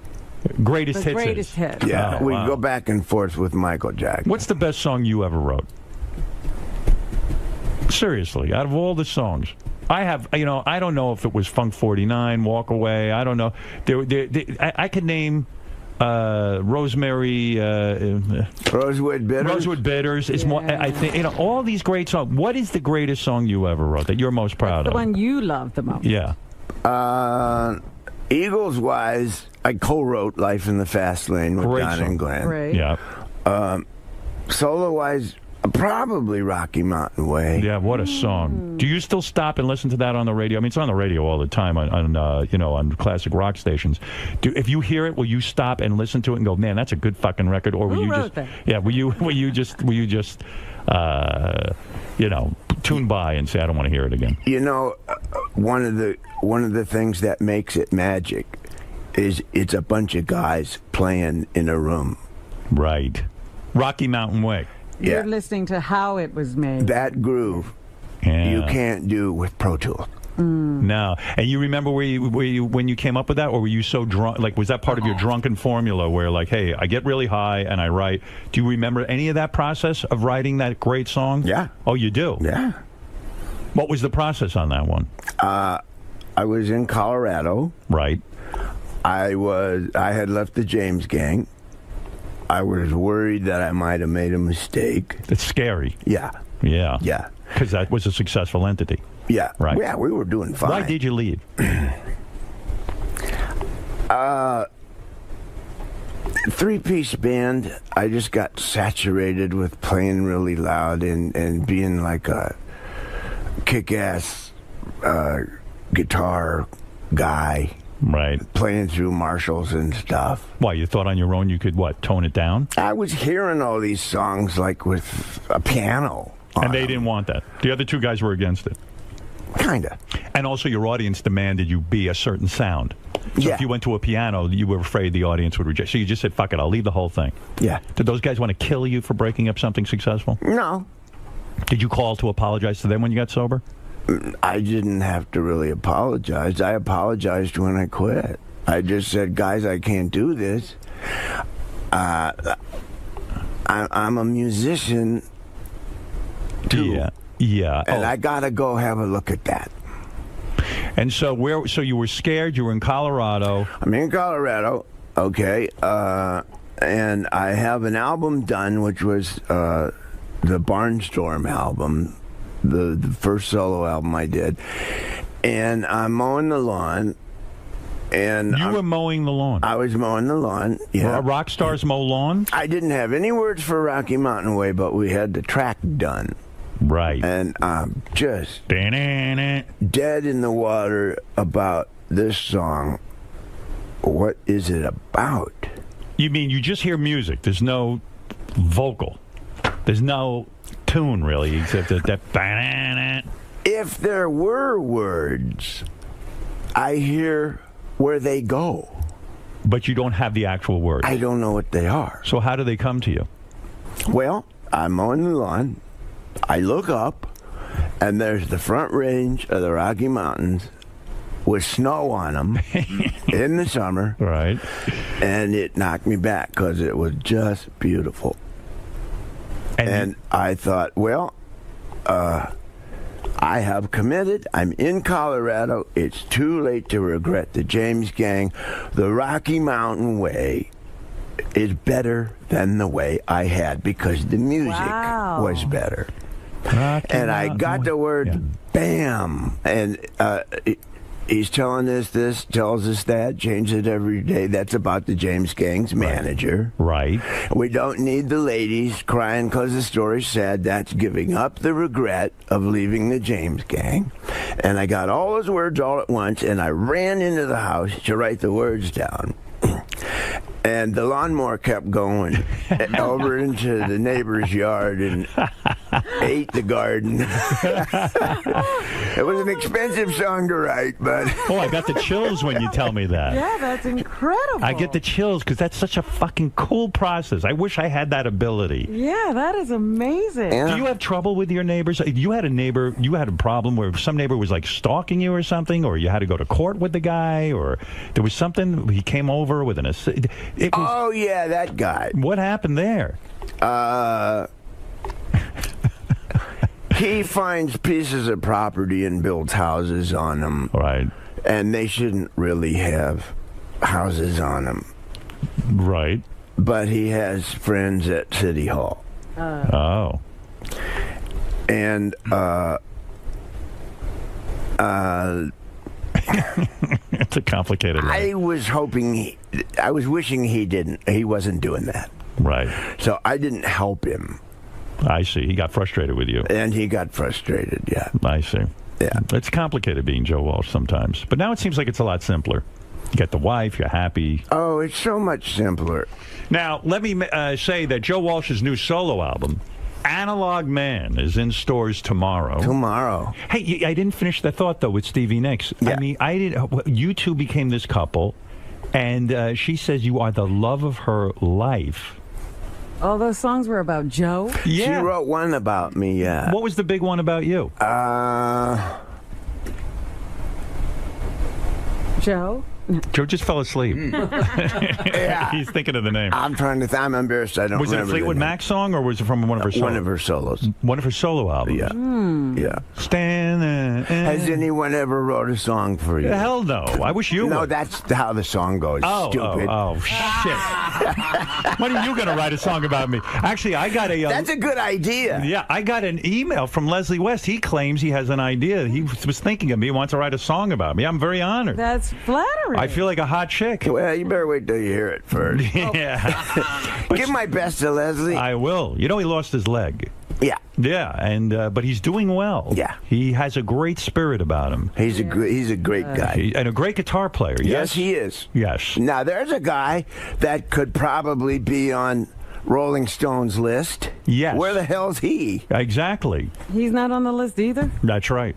Greatest The hits. greatest hits. Yeah, Oh, we wow. go back and forth with Michael Jackson. What's the best song you ever wrote? Seriously, out of all the songs. I have, I don't know if it was Funk 49, Walk Away. I don't know. I could name Rosemary. Rosewood Bitters. Rosewood Bitters is more. I think all these great songs. What is the greatest song you ever wrote that you're most proud The of? one you love the most. Yeah. Eagles wise, I co-wrote "Life in the Fast Lane" with Great John song. and Glenn. Right. Yeah. Solo wise, probably Rocky Mountain Way. Yeah, what a song. Do you still stop and listen to that on the radio? I mean, it's on the radio all the time on classic rock stations. If you hear it, will you stop and listen to it and go, man, that's a good fucking record? Or will Who you wrote just that? Yeah, will you just tune by and say I don't want to hear it again? One of the things that makes it magic is it's a bunch of guys playing in a room. Right. Rocky Mountain Way. Yeah. You're listening to how it was made. That groove Yeah. you can't do with Pro Tools. No. And you remember when you came up with that, or were you so drunk? Like, was that part of your drunken formula where, like, hey, I get really high and I write? Do you remember any of that process of writing that great song? Yeah. Oh, you do? Yeah. What was the process on that one? I was in Colorado. Right. I had left the James Gang. I was worried that I might have made a mistake. It's scary. Yeah. Yeah. Yeah. Because that was a successful entity. Yeah. Right. Yeah, we were doing fine. Why did you leave? Three-piece band. I just got saturated with playing really loud and being like a kick-ass guitar guy. Right. Playing through Marshalls and stuff. Why, you thought on your own you could, tone it down? I was hearing all these songs like with a piano. And they didn't want that. The other two guys were against it. Kinda. And also your audience demanded you be a certain sound. So Yeah. if you went to a piano, you were afraid the audience would reject. So you just said, fuck it, I'll leave the whole thing. Yeah. Did those guys want to kill you for breaking up something successful? No. Did you call to apologize to them when you got sober? I didn't have to really apologize. I apologized when I quit. I just said, guys, I can't do this. I'm a musician, too. Yeah. Yeah. And I got to go have a look at that. And so so you were scared, you were in Colorado. I'm in Colorado, okay, and I have an album done, which was the Barnstorm album, the first solo album I did, and I'm mowing the lawn. And you were mowing the lawn? I was mowing the lawn, yeah. Rock stars mow lawns? I didn't have any words for Rocky Mountain Way, but we had the track done. Right. And I'm just dead in the water about this song. What is it about? You mean you just hear music? There's no vocal. There's no tune, really, except that. If there were words, I hear where they go. But you don't have the actual words. I don't know what they are. So how do they come to you? Well, I'm mowing the lawn. I look up, and there's the front range of the Rocky Mountains with snow on them in the summer. Right. And it knocked me back because it was just beautiful. And I thought, well, I have committed. I'm in Colorado. It's too late to regret the James Gang. The Rocky Mountain Way is better than the way I had because the music was better. And I got the word bam. And he's telling us this, tells us that, changes it every day. That's about the James Gang's manager. Right. We don't need the ladies crying because the story's sad. That's giving up the regret of leaving the James Gang. And I got all those words all at once, and I ran into the house to write the words down. And the lawnmower kept going over into the neighbor's yard and ate the garden. It was an expensive song to write, but... Oh, I got the chills when you tell me that. Yeah, that's incredible. I get the chills because that's such a fucking cool process. I wish I had that ability. Yeah, that is amazing. Do you have trouble with your neighbors? You had a problem where some neighbor was like stalking you or something, or you had to go to court with the guy, or there was something, he came over with an... Oh, yeah, that guy. What happened there? He finds pieces of property and builds houses on them. Right. And they shouldn't really have houses on them. Right. But he has friends at City Hall. Oh. And, it's a complicated life. I was wishing he wasn't doing that. Right. So I didn't help him. I see. He got frustrated with you. And he got frustrated, yeah. I see. Yeah. It's complicated being Joe Walsh sometimes. But now it seems like it's a lot simpler. You get the wife, you're happy. Oh, it's so much simpler. Now, let me say that Joe Walsh's new solo album, Analog Man, is in stores tomorrow. Tomorrow. Hey, I didn't finish that thought, though, with Stevie Nicks. Yeah. I mean, you two became this couple, and she says you are the love of her life. All those songs were about Joe? Yeah. She wrote one about me, yeah. What was the big one about you? Joe? Joe just fell asleep. Yeah. He's thinking of the name. I'm trying to I'm embarrassed. I don't Was it a remember. Fleetwood Mac song, or was it from one of her solos? One of her solos. One of her solo albums? Yeah. Yeah. Stand there. Has anyone ever wrote a song for you? Hell no. I wish you No, would. that's how the song goes. Stupid. Oh, shit. When are you going to write a song about me? Actually, I got a... That's a good idea. Yeah, I got an email from Leslie West. He claims he has an idea. He was thinking of me. He wants to write a song about me. I'm very honored. That's flattering. I feel like a hot chick. Well, you better wait till you hear it first. Yeah. Give my best to Leslie. I will. You know, he lost his leg. Yeah. Yeah, and but he's doing well. Yeah. He has a great spirit about him. He's a great guy. And a great guitar player. Yes, he is. Yes. Now, there's a guy that could probably be on Rolling Stone's list. Yes. Where the hell's he? Exactly. He's not on the list either? That's right.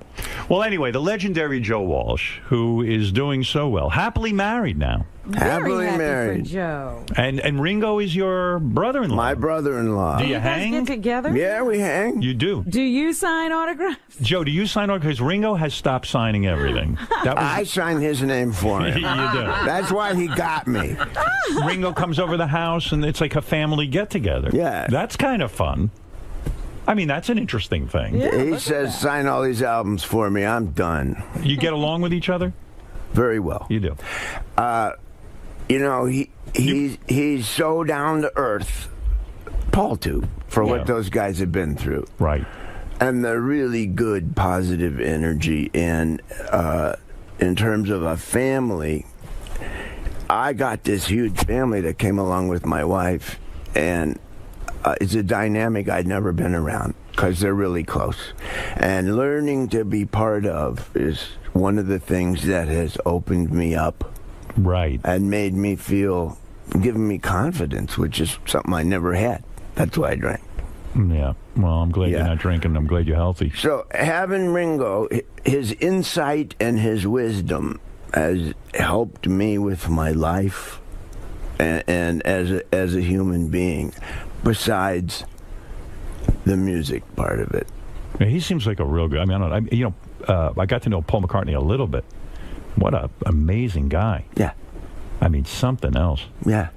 Well, anyway, the legendary Joe Walsh, who is doing so well, happily married now. Happily Very happy married. for Joe. And Ringo is your brother-in-law. My brother-in-law. Do Do you you guys hang? get together? Yeah, we hang. You do. Do you sign autographs? Joe, do you sign autographs? Because Ringo has stopped signing everything. That was I signed his name for him. You do. That's why he got me. Ringo comes over the house, and it's like a family get-together. Yeah. That's kind of fun. I mean, that's an interesting thing. Yeah, He look says, at that. sign all these albums for me. I'm done. You get along with each other? Very well. You do. You know, he's so down to earth, Paul too, for Yeah. what those guys have been through. Right. And the really good positive energy. And in terms of a family, I got this huge family that came along with my wife, and it's a dynamic I'd never been around because they're really close. And learning to be part of is one of the things that has opened me up. Right. And made me feel, given me confidence, which is something I never had. That's why I drank. Yeah. Well, I'm glad you're Yeah. not drinking. I'm glad you're healthy. So having Ringo, his insight and his wisdom has helped me with my life and as a human being, besides the music part of it. Yeah, he seems like a real good. I mean, I don't. I got to know Paul McCartney a little bit. What a amazing guy. Yeah. I mean, something else. Yeah.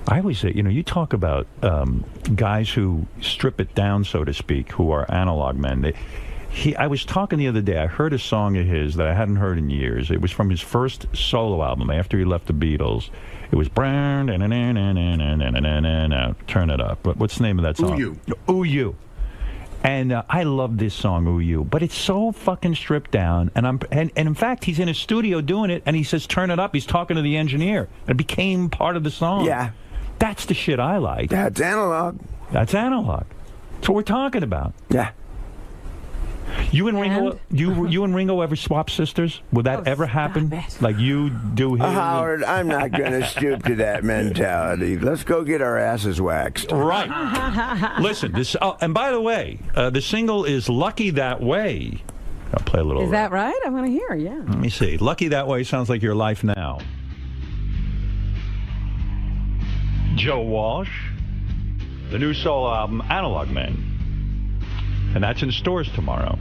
I always say, you know, you talk about guys who strip it down, so to speak, who are analog men. I was talking the other day. I heard a song of his that I hadn't heard in years. It was from his first solo album after he left the Beatles. It was Turn It Up. What's the name of that song? Ooh You. Ooh You. And I love this song, Ooh You, but it's so fucking stripped down. And in fact, he's in a studio doing it, and he says, turn it up. He's talking to the engineer. It became part of the song. Yeah. That's the shit I like. That's analog. That's analog. That's what we're talking about. Yeah. You and Ringo, you and Ringo ever swap sisters? Would that ever happen? Like you do him? Howard, I'm not going to stoop to that mentality. Let's go get our asses waxed. Right. Listen, this. Oh, and by the way, the single is "Lucky That Way." I'll play a little. Is that right? I want to hear. Yeah. Let me see. "Lucky That Way" sounds like your life now. Joe Walsh, the new solo album "Analog Man." And that's in stores tomorrow.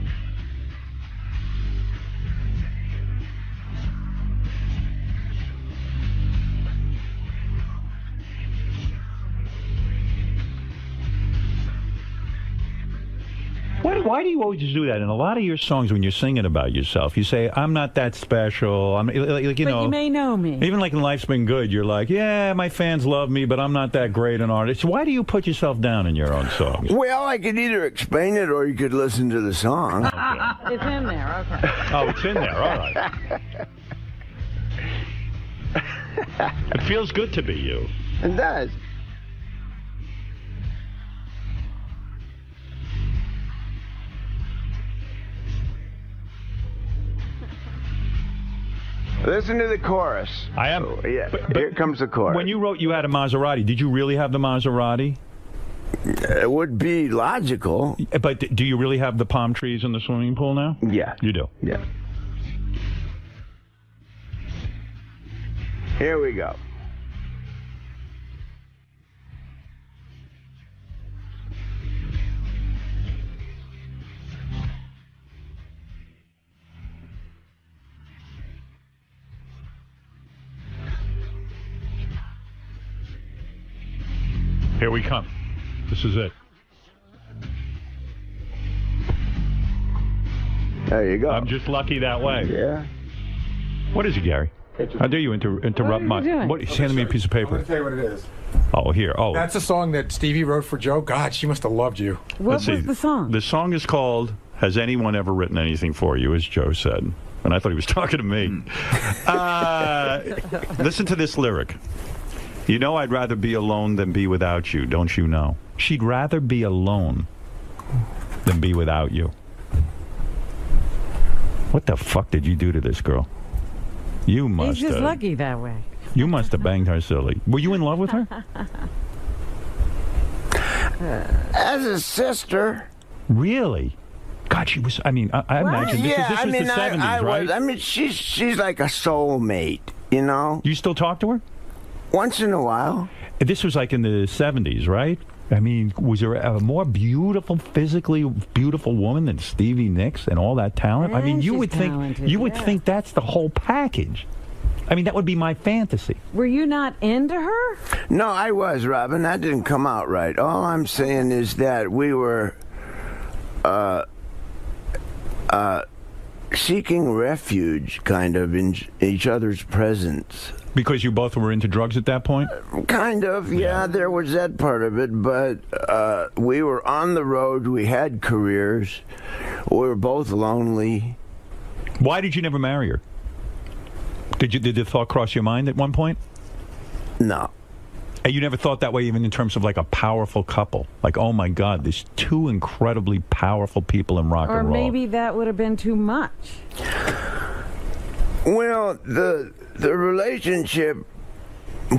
Why do you always do that? In a lot of your songs, when you're singing about yourself, you say, I'm not that special. I'm like, you know. But you may know me. Even like in Life's Been Good, you're like, yeah, my fans love me, but I'm not that great an artist. Why do you put yourself down in your own songs? Well, I could either explain it or you could listen to the song. Okay. It's in there, okay. Oh, it's in there, all right. It feels good to be you. It does. Listen to the chorus. I am. Oh, yeah. But here comes the chorus. When you wrote you had a Maserati, did you really have the Maserati? It would be logical. But do you really have the palm trees in the swimming pool now? Yeah. You do? Yeah. Here we go. Here we come. This is it. There you go. I'm just lucky that way. Yeah. What is it, Gary? How dare you interrupt my... He's handing me a piece of I'm paper. going to tell you what it is. Oh, here. Oh. That's a song that Stevie wrote for Joe. God, she must have loved you. What was the song? The song is called Has Anyone Ever Written Anything For You, as Joe said. And I thought he was talking to me. Listen to this lyric. You know I'd rather be alone than be without you, don't you know? She'd rather be alone than be without you. What the fuck did you do to this girl? You must He's just lucky that way. You must have banged her silly. Were you in love with her? As a sister. Really? God, she was. I mean, I imagine this was the 70s, right? I mean, she's like a soulmate, you know. You still talk to her? Once in a while. This was like in the 70s, right? I mean, was there a more beautiful, physically beautiful woman than Stevie Nicks and all that talent? I mean, you would think that's the whole package. I mean, that would be my fantasy. Were you not into her? No, I was, Robin. That didn't come out right. All I'm saying is that we were seeking refuge, kind of, in each other's presence. Because you both were into drugs at that point? Kind of, yeah, there was that part of it, but we were on the road, we had careers, we were both lonely. Why did you never marry her? Did the thought cross your mind at one point? No. And you never thought that way even in terms of like a powerful couple? Like, oh my God, there's two incredibly powerful people in rock and roll. Or maybe that would have been too much. Well, the relationship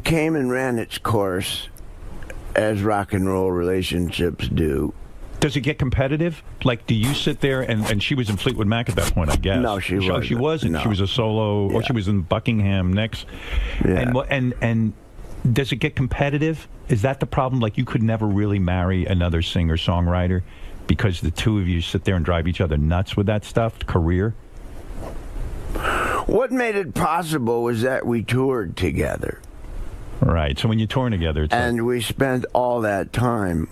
came and ran its course, as rock and roll relationships do. Does it get competitive? Like, do you sit there and she was in Fleetwood Mac at that point, I guess? No, she wasn't. She wasn't. No. She was a solo, or she was in Buckingham Nicks. Yeah. And does it get competitive? Is that the problem? Like, you could never really marry another singer-songwriter because the two of you sit there and drive each other nuts with that stuff, career? What made it possible was that we toured together. Right. So when you tour together, it's and we spent all that time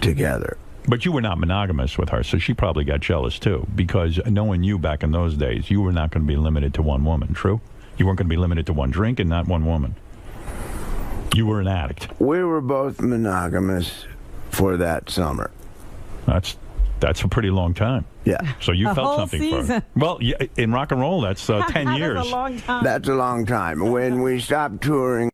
together. But you were not monogamous with her, so she probably got jealous too. Because knowing you back in those days, you were not going to be limited to one woman. True? You weren't going to be limited to one drink and not one woman. You were an addict. We were both monogamous for that summer. That's That's a pretty long time. Yeah. So you A felt whole something season. for it. Well, in rock and roll, that's 10 years. That's a long time. That's a long time. When we stopped touring.